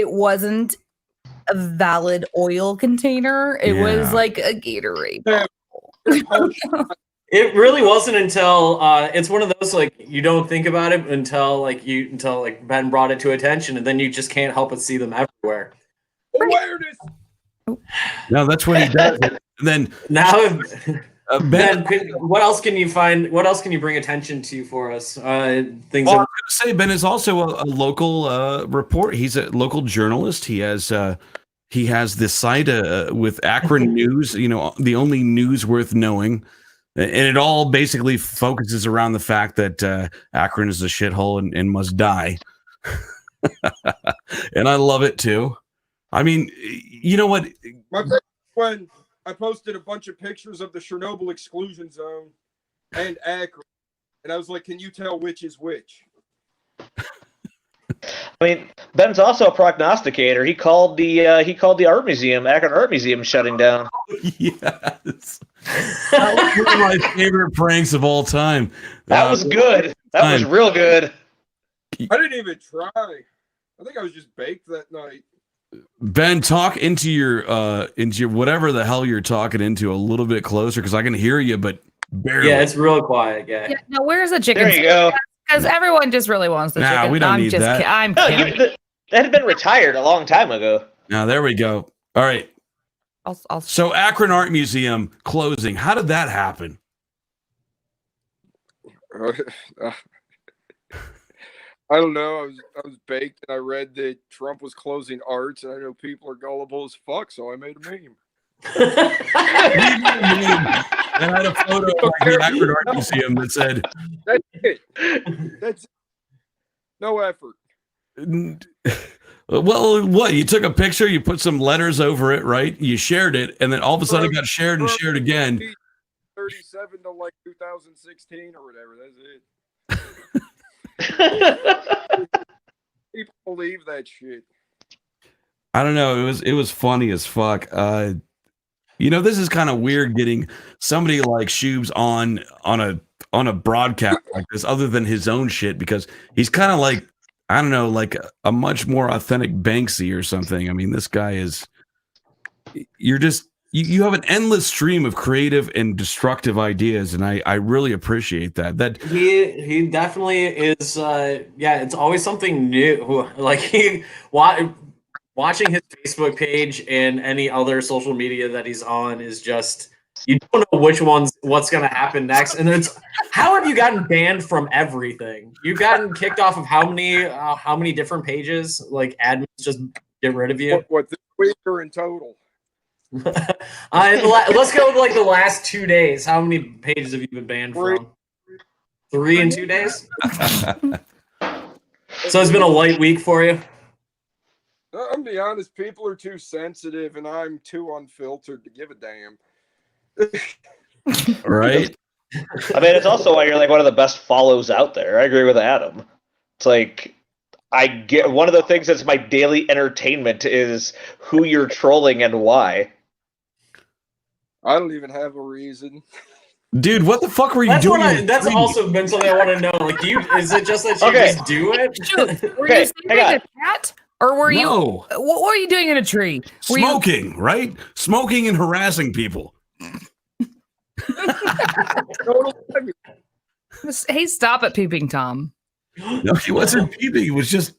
wasn't a valid oil container. It was like a Gatorade bottle. It really wasn't until it's one of those like you don't think about it until Ben brought it to attention, and then you just can't help but see them everywhere. Awareness. No, that's what he does. And then now, Ben, what else can you find? What else can you bring attention to for us? I was going to say Ben is also a local report. He's a local journalist. He has this site with Akron News. You know, the only news worth knowing. And it all basically focuses around the fact that Akron is a shithole and must die. And I love it too. I mean, you know what? When I posted a bunch of pictures of the Chernobyl exclusion zone and Akron, and I was like, "Can you tell which is which?" I mean, Ben's also a prognosticator. He called the art museum, Akron Art Museum, shutting down. Yes, that was one of my favorite pranks of all time. That was good. That was real good. I didn't even try. I think I was just baked that night. Ben, talk into your whatever the hell you're talking into a little bit closer because I can hear you, but barely. Yeah, it's real quiet. Yeah. Now, where's the chicken? There you go. Because everyone just really wants the chicken. We don't need that. I'm kidding. That had been retired a long time ago. Now there we go. All right. So Akron Art Museum closing. How did that happen? I don't know. I was baked, and I read that Trump was closing arts, and I know people are gullible as fuck, so I made a meme. And I had a photo of the Akron Art Museum that said, "That's it. That's it. No effort." Well, what? You took a picture, you put some letters over it, right? You shared it, and then all of a sudden it got shared and shared again. 37 to like 2016 or whatever. That's it. People believe that shit. I don't know. It was funny as fuck. You know, this is kind of weird getting somebody like Shubes on a broadcast like this, other than his own shit, because he's kind of like, I don't know, like a much more authentic Banksy or something. I mean, this guy is. You have an endless stream of creative and destructive ideas, and I really appreciate that. That he definitely is. It's always something new. Like watching his Facebook page and any other social media that he's on is just, you don't know what's going to happen next. And it's, how have you gotten banned from everything? You've gotten kicked off of how many different pages? Like admins just get rid of you. What this week or in total? Let's go with like the last 2 days. How many pages have you been banned from? 3 in 2 days? So it's been a light week for you? I'm gonna be honest, people are too sensitive and I'm too unfiltered to give a damn. Right? I mean, it's also why you're like one of the best follows out there. I agree with Adam. It's like, I get one of the things that's my daily entertainment is who you're trolling and why. I don't even have a reason. Dude, what the fuck were you doing? That's also been something I want to know. Like, is it just that you just do it? Were you saving a cat? Or were you? No. What were you doing in a tree? Were Smoking, right? Smoking and harassing people. Hey, stop it, Peeping Tom. No, he wasn't peeping. He was just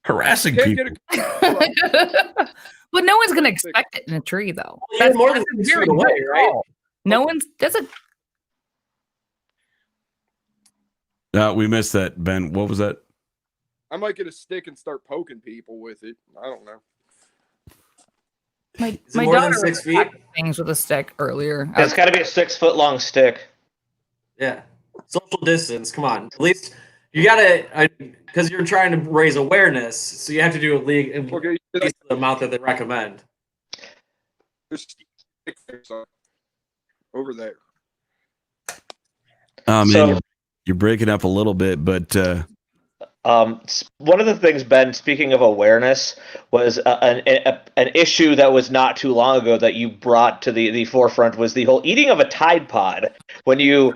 harassing people. But no one's gonna expect it in a tree, though. That's more than 6 feet away, right? No one's doesn't. We missed that, Ben. What was that? I might get a stick and start poking people with it. I don't know. My daughter was things with a stick earlier. It's got to be a 6 foot long stick. Yeah, social distance. Come on, at least you gotta because you're trying to raise awareness, so you have to do at least the amount that they recommend. There's sticks over there. Man, So- you're breaking up a little bit, but one of the things, Ben, speaking of awareness, was an issue that was not too long ago that you brought to the forefront was the whole eating of a Tide Pod. When you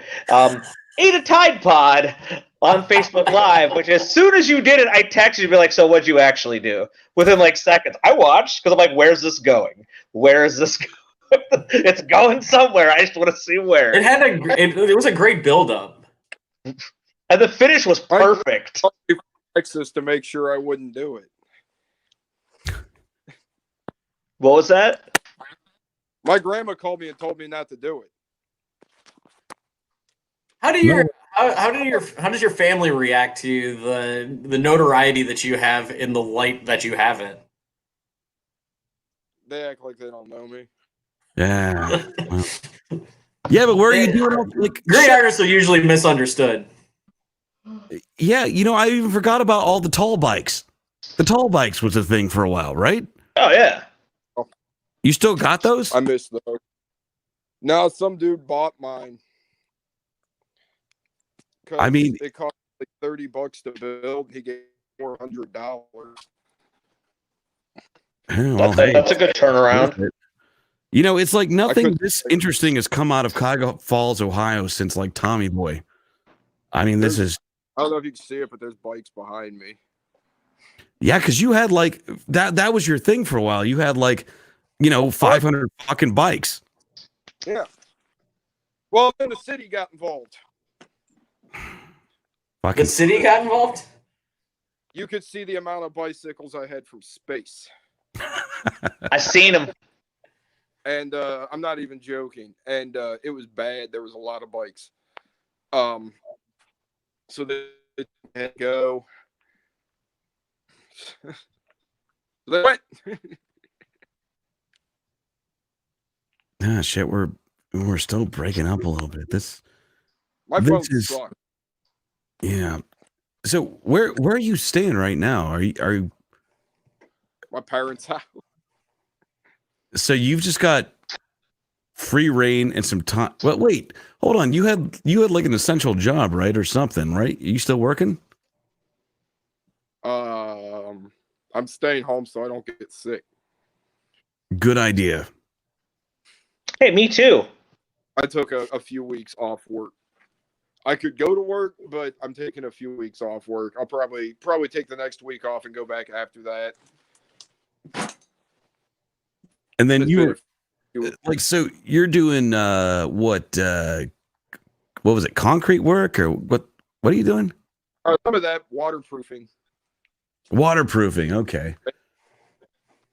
ate a Tide Pod on Facebook Live, which as soon as you did it, I texted you and be like, so what'd you actually do? Within like seconds. I watched because I'm like, where's this going? Where is this going? It's going somewhere. I just want to see where. It was a great build-up. And the finish was perfect. Texas to make sure I wouldn't do it. What was that? My grandma called me and told me not to do it. How does your family react to the notoriety that you have in the light that you have it? They act like they don't know me. yeah. Well. Yeah, but where are you doing? Like, great artists are usually misunderstood. Yeah, I even forgot about all the tall bikes. The tall bikes was a thing for a while, right? Oh yeah. You still got those? I missed those. No, some dude bought mine. I mean, it cost like $30 to build. He gave $400. Well, that's a good turnaround. It's like nothing this interesting has come out of Cuyahoga Falls, Ohio since like Tommy Boy. I mean, this is. I don't know if you can see it, but there's bikes behind me. Yeah, because you had like that was your thing for a while. You had like, 500 fucking bikes. Yeah. Well, then the city got involved. Fucking the city got involved? You could see the amount of bicycles I had from space. I seen them. And I'm not even joking. And it was bad. There was a lot of bikes. So they had to go. They went. Shit, we're still breaking up a little bit. My phone sucks. Yeah. So where are you staying right now? Are you my parents' house? So you've just got free reign and some time. Well, wait, hold on. You had like an essential job, right, or something, right? Are you still working? I'm staying home so I don't get sick. Good idea. Hey, me too. I took a few weeks off work. I could go to work, but I'm taking a few weeks off work. I'll probably take the next week off and go back after that. And then so you're doing what was it, concrete work, or what are you doing? Some of that waterproofing. Waterproofing, okay.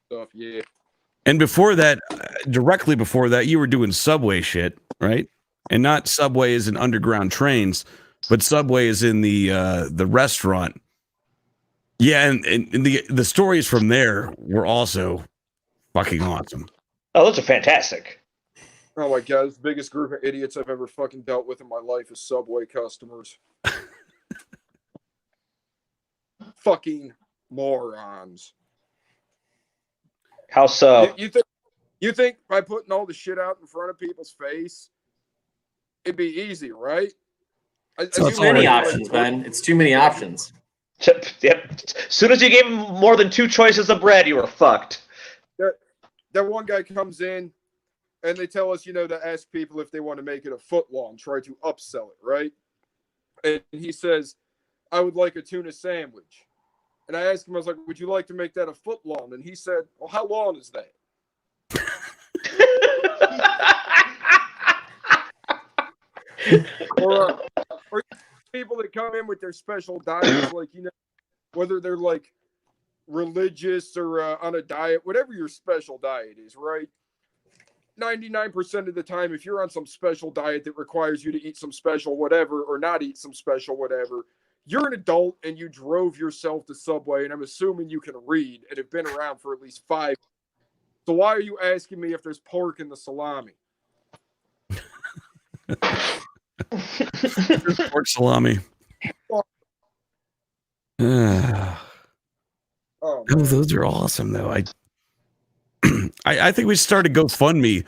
Stuff, yeah. And before that, directly before that, you were doing subway shit, right? And not subway as in underground trains, but subway is in the restaurant. Yeah, and the stories from there were also fucking awesome. Oh, those are fantastic. Oh my god, it's the biggest group of idiots I've ever fucking dealt with in my life is Subway customers. Fucking morons. How so? You think by putting all the shit out in front of people's face, it'd be easy, right? It's too many options, Ben. It's too many options. Yep. As soon as you gave him more than 2 choices of bread, you were fucked. That one guy comes in and they tell us, to ask people if they want to make it a foot long, try to upsell it, right? And he says, I would like a tuna sandwich. And I asked him, I was like, would you like to make that a foot long? And he said, well, how long is that? or people that come in with their special diets, like, whether they're like religious or on a diet, whatever your special diet is, right? 99% of the time, if you're on some special diet that requires you to eat some special whatever or not eat some special whatever, you're an adult and you drove yourself to Subway, and I'm assuming you can read and have been around for at least 5. So why are you asking me if there's pork in the salami? Pork salami. Oh, those are awesome, though. I think we started GoFundMe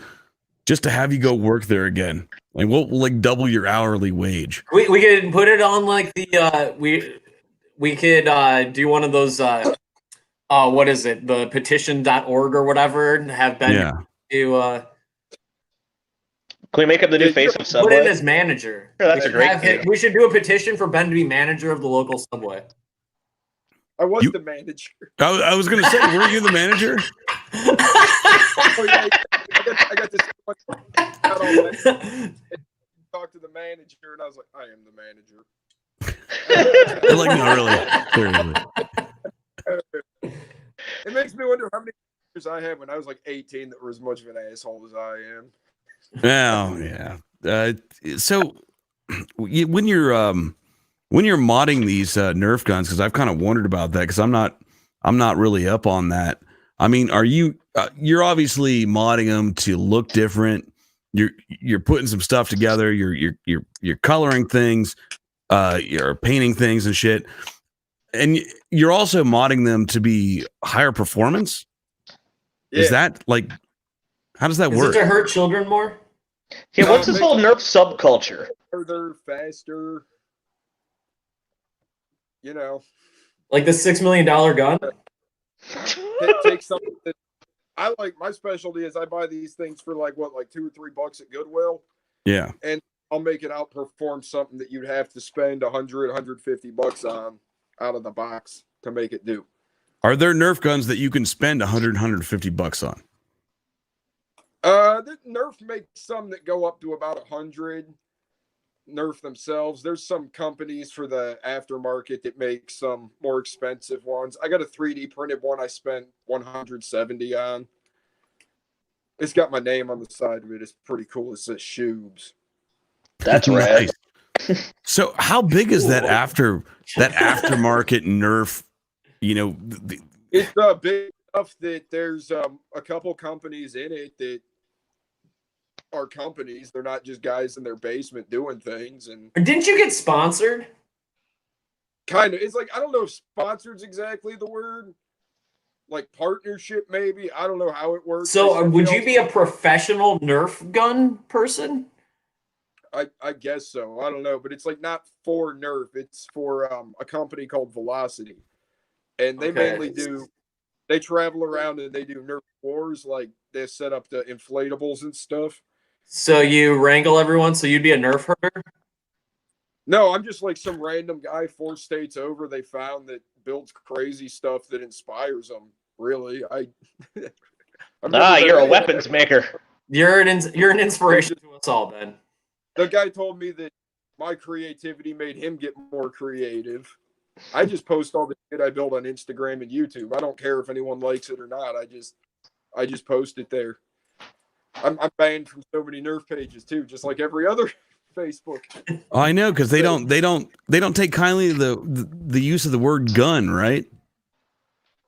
just to have you go work there again. Like we'll like double your hourly wage. We could put it on like the we could do one of those what is it, the petition.org or whatever, and have Ben do can we make him the new face of Subway? Put in as manager. Sure, that's a great we should do a petition for Ben to be manager of the local Subway. I was the manager. I was going to say, were you the manager? Oh, yeah, I got this. Talk to the manager, and I was like, I am the manager. Like, no, really. It makes me wonder how many years I had when I was like 18 that were as much of an asshole as I am. Oh, yeah. So when you're modding these Nerf guns, because I've kind of wondered about that, because I'm not really up on that. I mean, are you? You're obviously modding them to look different. You're putting some stuff together. You're coloring things. You're painting things and shit. And you're also modding them to be higher performance. Yeah. Is that like? How does that work? Is it to hurt children more? Yeah, what's this whole Nerf subculture? Further, faster. Like the $6 million gun. Take something that I like. My specialty is I buy these things for like $2 or $3 at Goodwill. Yeah, and I'll make it outperform something that you'd have to spend $100-$150 on out of the box to make it do. Are there Nerf guns that you can spend $100-$150 on? The Nerf makes some that go up to about 100. Nerf themselves. There's some companies for the aftermarket that make some more expensive ones. I got a 3D printed one I spent $170 on. It's got my name on the side of it. It's pretty cool. It says Shoobs. That's right. Nice. So how big is that aftermarket Nerf? It's big enough that there's a couple companies in it that are companies. They're not just guys in their basement doing things. And didn't you get sponsored? Kind of. It's like, I don't know if sponsored's exactly the word. Like partnership, maybe. I don't know how it works. So would you be a professional Nerf gun person? I guess so. I don't know, but it's like not for Nerf. It's for a company called Velocity, and they mainly do. They travel around and they do Nerf wars. Like they set up the inflatables and stuff. So you wrangle everyone. So you'd be a Nerf herder? No, I'm just like some random guy 4 states over. They found that builds crazy stuff that inspires them. Really, you're a weapons maker. You're an inspiration to us all, Ben. The guy told me that my creativity made him get more creative. I just post all the shit I build on Instagram and YouTube. I don't care if anyone likes it or not. I just post it there. I'm banned from so many Nerf pages too, just like every other Facebook. I know, because they don't take kindly to the use of the word gun, right?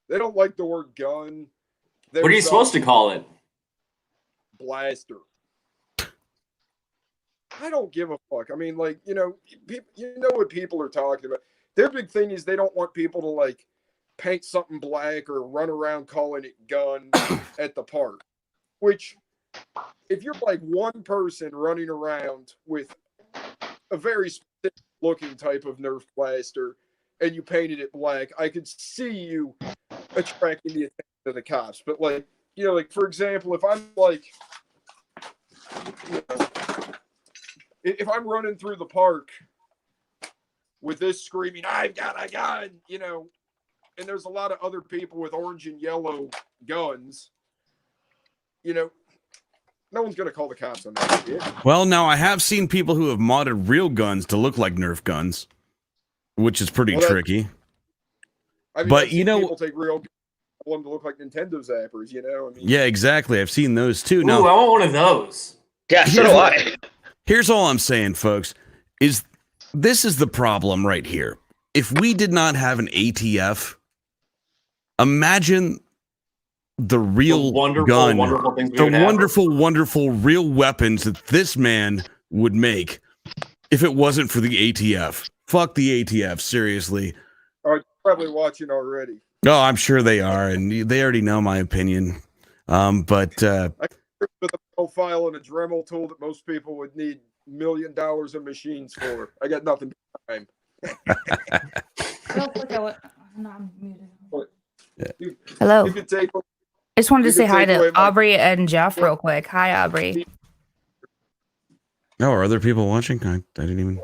They don't like the word gun. What are you supposed to call it? blaster. I don't give a fuck. I mean, like, you know what people are talking about. Their big thing is they don't want people to like paint something black or run around calling it gun at the park. Which, if you're like one person running around with a very specific looking type of Nerf blaster and you painted it black, I could see you attracting the attention of the cops. But like, you know, like for example, if I'm like, you know, if I'm running through the park with this screaming, I've got a gun, you know, and there's a lot of other people with orange and yellow guns, you know, no one's going to call the cops on that shit. Well, now I have seen people who have modded real guns to look like Nerf guns, which is pretty tricky. I mean, but you know, people take real guns to look like Nintendo zappers, you know? I mean, yeah, exactly. I've seen those too. Ooh, Now, I want one of those. Yeah, so do I. Here's all I'm saying, folks, is this is the problem right here. If we did not have an ATF, imagine the real gun, wonderful real weapons that this man would make if it wasn't for the ATF. Fuck the ATF, seriously. You're probably watching already. Oh, I'm sure they are, and they already know my opinion. But with a profile and a Dremel tool that most people would need $1 million of machines for. I got nothing but time. Hello. You could take, I just wanted to say hi to Aubrey and Jeff real quick. Hi, Aubrey. are other people watching? I didn't even.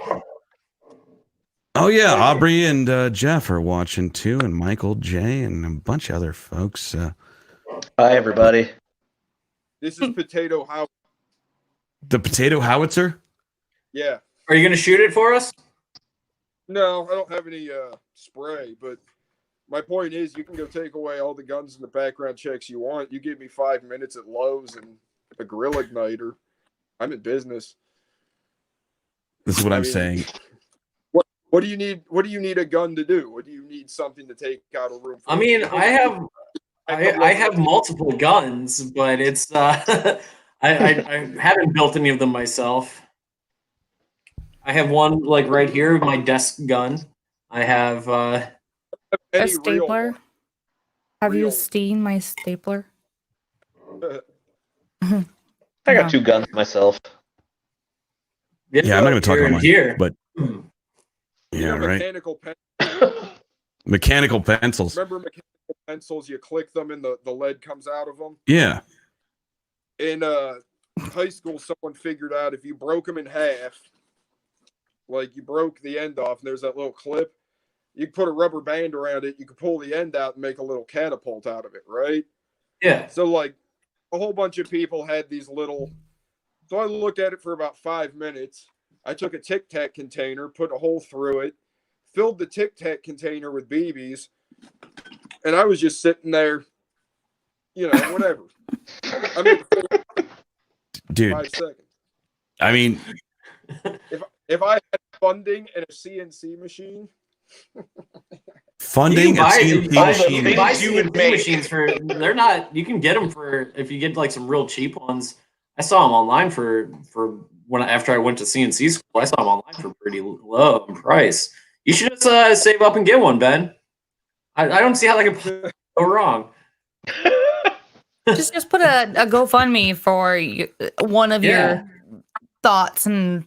Oh yeah, Aubrey and Jeff are watching too, and Michael, Jay, and a bunch of other folks. Hi, everybody. This is Potato Howitzer. The potato howitzer? Yeah. Are you going to shoot it for us? No, I don't have any spray, but my point is you can go take away all the guns and the background checks you want. You give me 5 minutes at Lowe's and a grill igniter. I'm in business. This is what I'm saying. What do you need? What do you need a gun to do? What do you need something to take out a room? I mean, I have multiple guns, but it's I haven't built any of them myself. I have one like right here, my desk gun. I have a stapler. Have you seen my stapler? I got 2 guns myself. Yeah, I'm not going to talk about mine here, but yeah, right. Mechanical Mechanical pencils. Remember mechanical pencils? You click them and the lead comes out of them. Yeah. In high school, someone figured out if you broke them in half, like you broke the end off, and there's that little clip. You could put a rubber band around it. You could pull the end out and make a little catapult out of it, right? Yeah. So like a whole bunch of people had these little. So I looked at it for about 5 minutes. I took a Tic Tac container, put a hole through it, filled the Tic Tac container with BBs, and I was just sitting there, you know, whatever. I mean, dude. 5 seconds. I mean, if I had funding and a CNC machine, funding and CNC machine. You buy CNC machines for they're not. You can get them for if you get like some real cheap ones. I saw them online for when after I went to CNC school. I saw them online for pretty low in price. You should just save up and get one, Ben. I don't see how that could go wrong. Just put a GoFundMe for one of your thoughts and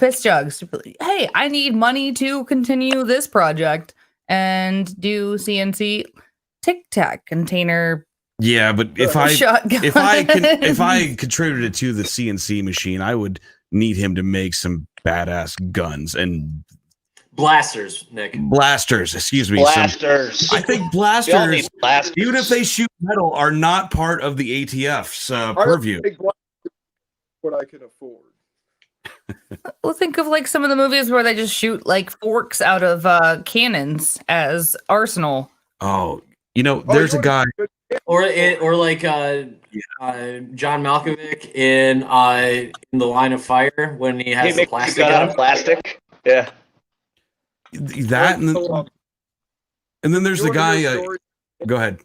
piss jugs. Hey, I need money to continue this project and do CNC Tic Tac container. Yeah, but if I contributed to the CNC machine, I would need him to make some badass guns and blasters, Nick. Blasters, excuse me. Blasters. I think blasters, even if they shoot metal, are not part of the ATF's purview. What I can afford. Well, think of like some of the movies where they just shoot like forks out of cannons as arsenal. Oh, you know, there's a guy. Or like John Malkovich in The Line of Fire when he has the plastic out of plastic. Yeah. That and then there's the guy. Go ahead.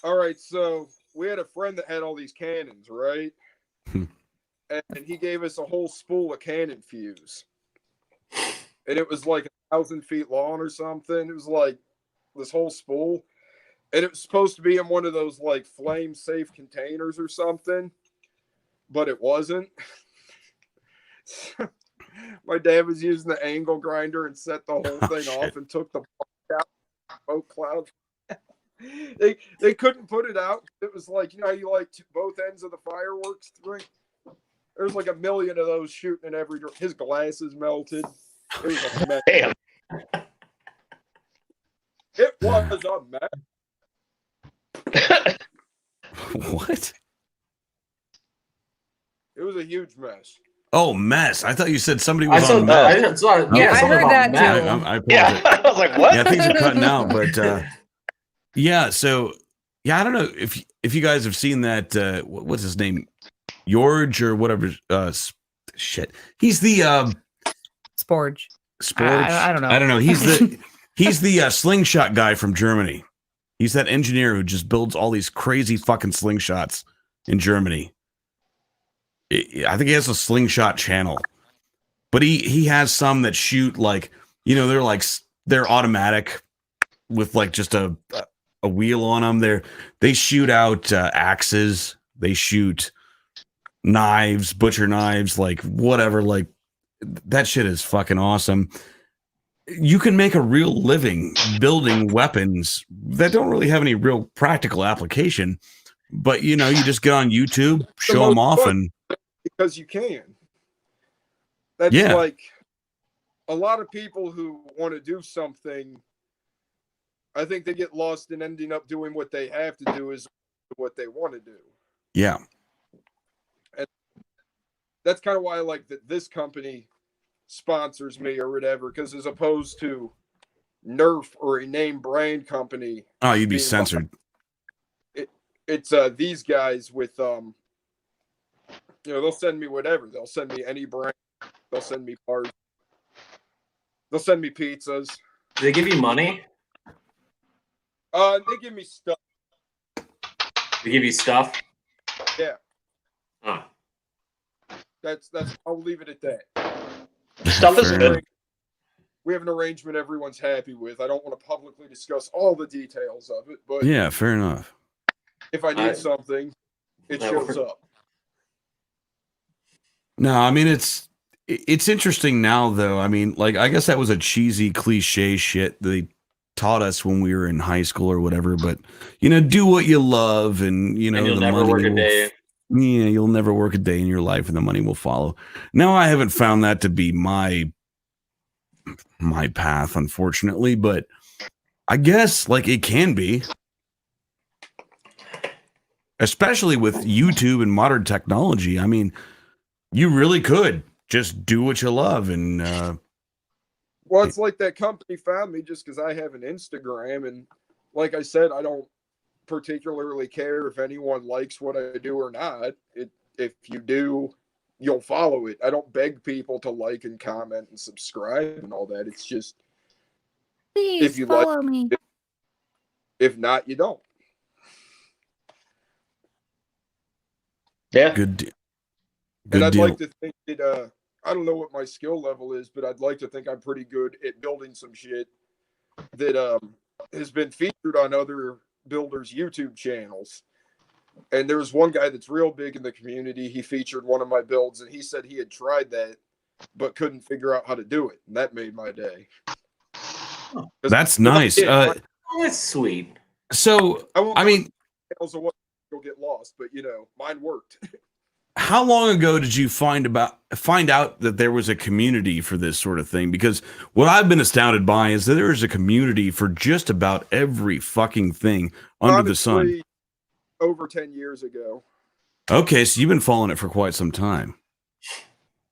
All right, so we had a friend that had all these cannons, right? And he gave us a whole spool of cannon fuse. And it was like 1,000 feet long or something. It was like this whole spool. And it was supposed to be in one of those like flame safe containers or something, but it wasn't. My dad was using the angle grinder and set the whole thing off and took the smoke cloud. They couldn't put it out. It was like, you know how you like both ends of the fireworks thing? There's like 1 million of those shooting in every direction. His glasses melted. It was a mess. Damn. It was a mess. What? It was a huge mess. Oh, mess. I thought you said somebody was I on said, meth. Yeah, I something heard about that meth. too. I apologize. Yeah, I was like, what? Yeah, things are cutting out, but yeah. So yeah, I don't know if you guys have seen that. What's his name? George or whatever. Shit. He's the Sporge. Sporge. I don't know. I don't know. He's the slingshot guy from Germany. He's that engineer who just builds all these crazy fucking slingshots in Germany. I think he has a slingshot channel, but he has some that shoot like, you know, they're automatic with like just a wheel on them. They shoot out axes. They shoot knives, butcher knives, like whatever. Like that shit is fucking awesome. You can make a real living building weapons that don't really have any real practical application, but you know, you just get on YouTube, show them off, and because you can. That's like a lot of people who want to do something. I think they get lost in ending up doing what they have to do is what they want to do. Yeah. And that's kind of why I like that this company sponsors me or whatever, because as opposed to Nerf or a name brand company. Oh, you'd be censored. It's these guys with you know, they'll send me whatever. They'll send me any brand. They'll send me parts. They'll send me pizzas. Do they give you money? They give me stuff. They give you stuff? Yeah. Huh. That's I'll leave it at that. Stuff is good. We have an arrangement everyone's happy with. I don't want to publicly discuss all the details of it, but yeah, fair enough. if I need something, it shows up. No, I mean it's interesting now though. I mean, like I guess that was a cheesy cliche shit they taught us when we were in high school or whatever, but you know, do what you love and you know, and you'll the never money work a day. Yeah, you'll never work a day in your life and the money will follow. Now I haven't found that to be my path, unfortunately, but I guess like it can be. Especially with YouTube and modern technology. I mean, you really could just do what you love and well, it's like that company found me just because I have an Instagram, and like I said, I don't particularly care if anyone likes what I do or not. If you do, you'll follow it. I don't beg people to like and comment and subscribe and all that. It's just Please if you follow like me. If not, you don't. Yeah. Good And I'd deal. like to think that I don't know what my skill level is, but I'd like to think I'm pretty good at building some shit that has been featured on other builders' YouTube channels. And there was one guy that's real big in the community. He featured one of my builds, and he said he had tried that, but couldn't figure out how to do it. And that made my day. That's nice. That's sweet. So, I mean, details of what you'll get lost, but you know, mine worked. how long ago did you find out that there was a community for this sort of thing? Because what I've been astounded by is that there is a community for just about every fucking thing under the sun. Over 10 years ago. Okay, so you've been following it for quite some time.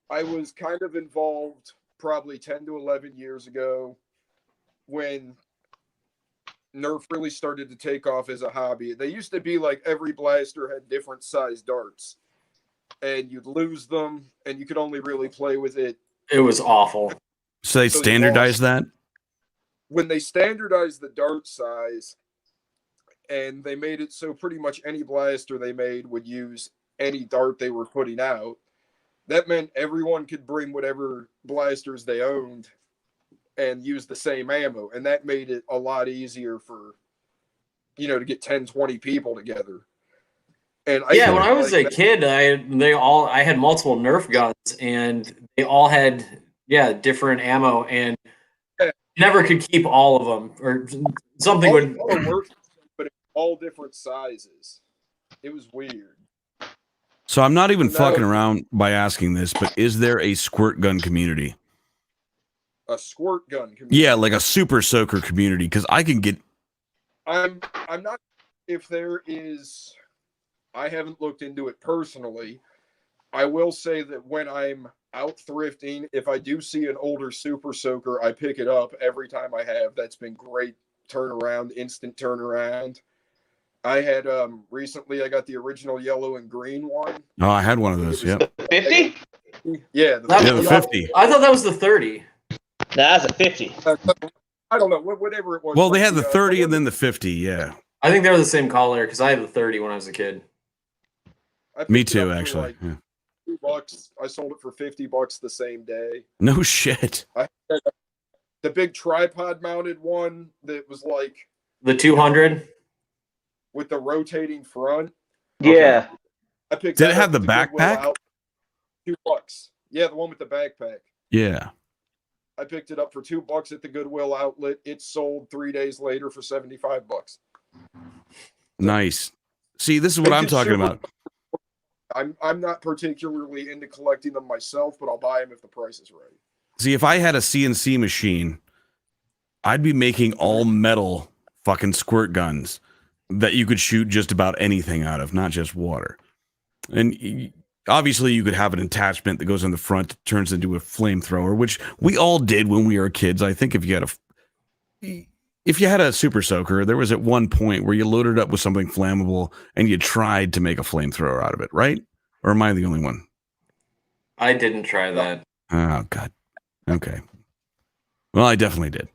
I was kind of involved probably 10 to 11 years ago when Nerf really started to take off as a hobby. They used to be like every blaster had different size darts, and you'd lose them, and you could only really play with it. It was awful. So they standardized that? When they standardized the dart size, and they made it so pretty much any blaster they made would use any dart they were putting out. That meant everyone could bring whatever blasters they owned and use the same ammo. And that made it a lot easier for, to get 10, 20 people together. And when I was a kid, I had multiple Nerf guns, and they all had different ammo, and never could keep all of them, or something would work, but all different sizes. It was weird. So I'm not even fucking around by asking this, but is there a squirt gun community? A squirt gun community? Yeah, like a super soaker community, because I can get. I'm not. If there is, I haven't looked into it personally. I will say that when I'm out thrifting, if I do see an older super soaker, I pick it up every time I have. That's been great turnaround, instant turnaround. I had recently I got the original yellow and green one. Oh, I had one of those. Yeah. 50? Yeah, Yeah, the 50. I thought that was the 30. That's a 50. I don't know, whatever it was. Well, they had the 30 and then the 50. Yeah. I think they were the same color because I had the 30 when I was a kid. Me too, actually. Yeah. $2. I sold it for $50 the same day. No shit. I had the big tripod mounted one that was like the 200 with the rotating front. Yeah. I picked. Did it have the backpack? $2. Yeah, the one with the backpack. Yeah. I picked it up for $2 at the Goodwill outlet. It sold 3 days later for $75. Nice. See, this is what I'm talking about. I'm not particularly into collecting them myself, but I'll buy them if the price is right. See, if I had a CNC machine, I'd be making all metal fucking squirt guns that you could shoot just about anything out of, not just water. And obviously you could have an attachment that goes on the front that turns into a flamethrower, which we all did when we were kids. I think if you had a super soaker, there was at one point where you loaded up with something flammable and you tried to make a flamethrower out of it, right? Or am I the only one? I didn't try that. Oh, God. Okay. Well, I definitely did.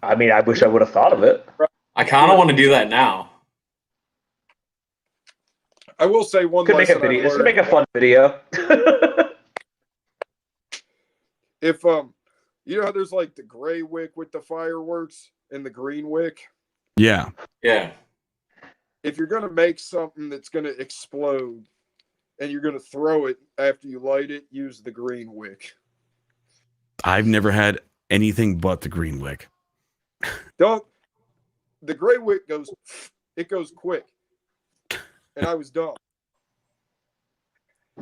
I mean, I wish I would have thought of it. I kind of want to do that now. I will say one could make a lesson video. I This could learned. make a fun video. If you know how there's like the gray wick with the fireworks and the green wick? Yeah. Yeah. If you're gonna make something that's gonna explode and you're gonna throw it after you light it, use the green wick. I've never had anything but the green wick. The gray wick goes quick. And I was dumb.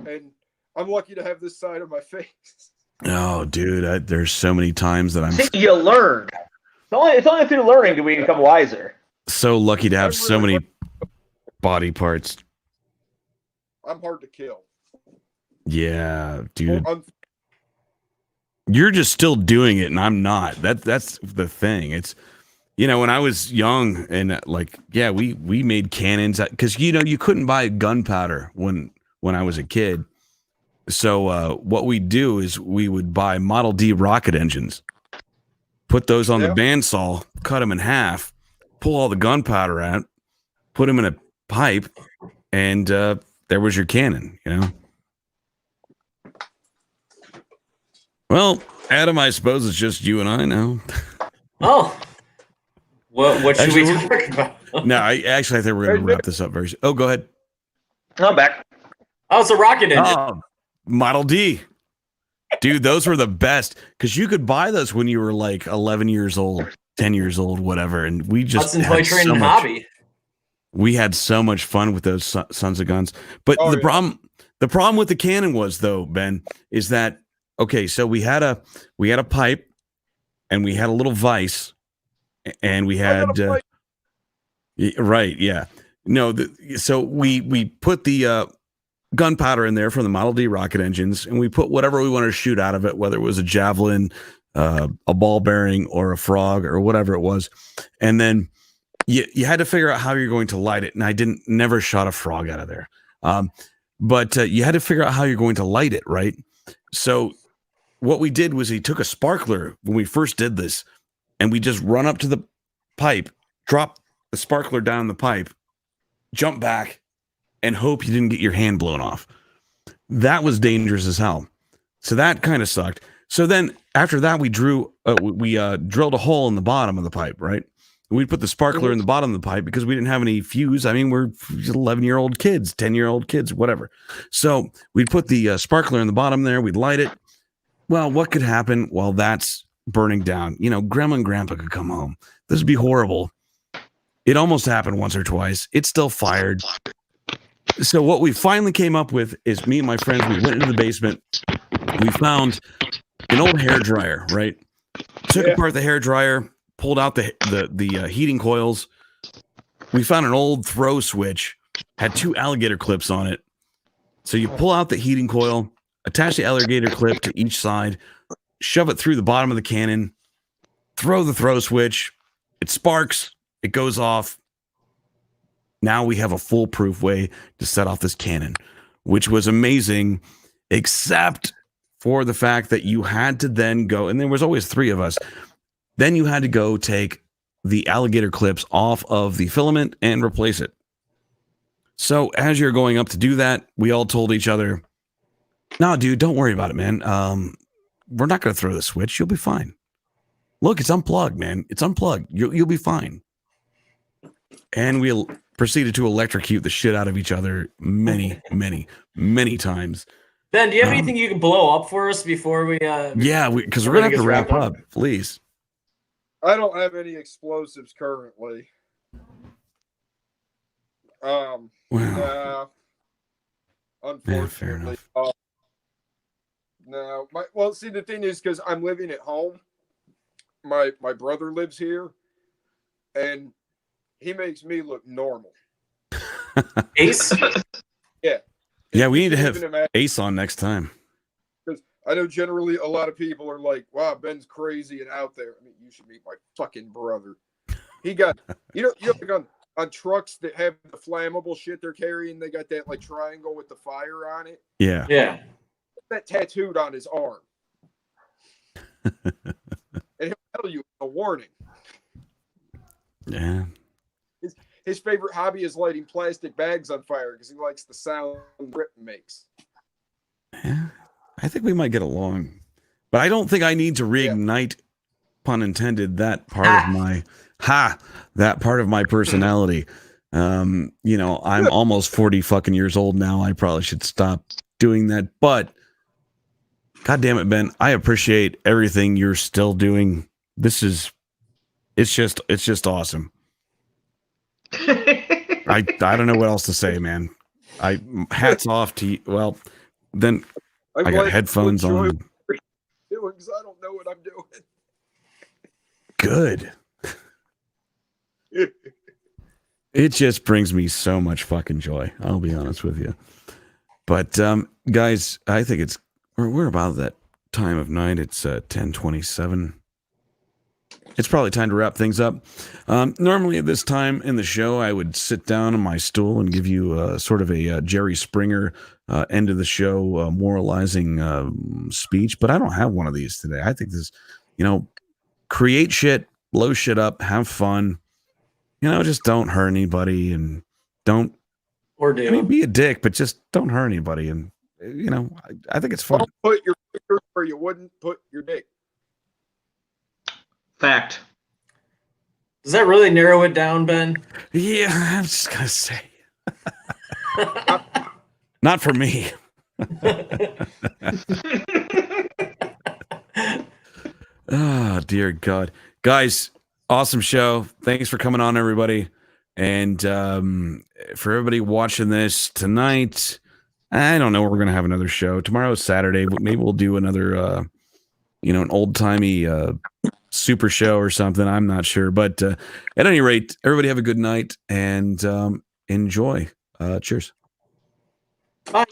And I'm lucky to have this side of my face. Oh, dude, there's so many times that I'm You learned. It's only through learning do we become wiser. so lucky to have so many body parts. I'm hard to kill. Yeah, dude. You're just still doing it, and I'm not. That's the thing. It's, when I was young and we made cannons because you couldn't buy gunpowder when I was a kid. So what we do is we would buy Model D rocket engines, put those on the bandsaw, cut them in half, pull all the gunpowder out, put them in a pipe, and there was your cannon. Well, Adam, I suppose it's just you and I now. Oh. What should we talk about? No, I think we're going to wrap this up very soon. Oh, go ahead. I'm back. Oh, it's a rocket engine. Oh, Model D. Dude, those were the best because you could buy those when you were like 11 years old, 10 years old, whatever. And we just had so much, hobby. We had so much fun with those sons of guns. But the problem with the cannon was, though, Ben, is that, okay, so we had a pipe and we had a little vise. And we had right, yeah. No, so we put the gunpowder in there from the Model D rocket engines, and we put whatever we wanted to shoot out of it, whether it was a javelin, a ball bearing, or a frog, or whatever it was. And then you had to figure out how you're going to light it. And I never shot a frog out of there, but you had to figure out how you're going to light it, right? So what we did was he took a sparkler when we first did this. And we just run up to the pipe, drop the sparkler down the pipe, jump back, and hope you didn't get your hand blown off. That was dangerous as hell. So that kind of sucked. So then after that, we drilled a hole in the bottom of the pipe, right? We'd put the sparkler in the bottom of the pipe because we didn't have any fuse. I mean, we're 11-year-old kids, 10-year-old kids, whatever. So we'd put the sparkler in the bottom there. We'd light it. Well, what could happen while that's burning down? You know, Grandma and Grandpa could come home. This would be horrible. It almost happened once or twice. It's still fired. So what we finally came up with is me and my friends, we went into the basement. We found an old hair dryer, right? Took apart the hair dryer, pulled out the heating coils. We found an old throw switch, had 2 alligator clips on it. So you pull out the heating coil, attach the alligator clip to each side, shove it through the bottom of the cannon, throw the throw switch. It sparks. It goes off. Now we have a foolproof way to set off this cannon, which was amazing, except for the fact that you had to then go, and there was always 3 of us. Then you had to go take the alligator clips off of the filament and replace it. So as you're going up to do that, we all told each other, no, dude, don't worry about it, man. We're not going to throw the switch. You'll be fine. Look, it's unplugged, man. It's unplugged. You'll be fine. And we proceeded to electrocute the shit out of each other many, many, many times. Ben, do you have anything you can blow up for us before we? Yeah, because we're going to have to wrap up. Please. I don't have any explosives currently. Wow. Unfortunately. Yeah, fair enough. No. Well, see, the thing is, because I'm living at home, my brother lives here, and he makes me look normal. Ace? Yeah. Yeah, we need to have Ace on next time. Because I know generally a lot of people are like, wow, Ben's crazy and out there. I mean, you should meet my fucking brother. He got, you know like on trucks that have the flammable shit they're carrying, they got that like triangle with the fire on it. Yeah. Yeah. That tattooed on his arm. And he'll tell you a warning. Yeah. His favorite hobby is lighting plastic bags on fire because he likes the sound it makes. Yeah. I think we might get along. But I don't think I need to reignite, pun intended, that part of my that part of my personality. You know, I'm almost 40 fucking years old now. I probably should stop doing that. But God damn it, Ben, I appreciate everything you're still doing. It's just awesome. I don't know what else to say, man. Hats off to you. Well, then I got headphones on. Because I don't know what I'm doing. Good. It just brings me so much fucking joy. I'll be honest with you. But guys, I think we're about that time of night. It's 10:27. It's probably time to wrap things up. Normally at this time in the show, I would sit down on my stool and give you sort of a Jerry Springer end of the show moralizing speech, but I don't have one of these today. I think this, create shit, blow shit up, have fun. Just don't hurt anybody and don't. Or do. I mean, be a dick, but just don't hurt anybody. And, I think it's fun. Don't put your finger where you wouldn't put your dick. Fact. Does that really narrow it down, Ben? Yeah, I'm just going to say. Not for me. Oh, dear God. Guys, awesome show. Thanks for coming on, everybody. And for everybody watching this tonight, I don't know. We're going to have another show. Tomorrow's Saturday, but maybe we'll do another, an old-timey super show or something. I'm not sure. But at any rate, everybody have a good night and enjoy. Cheers. Bye.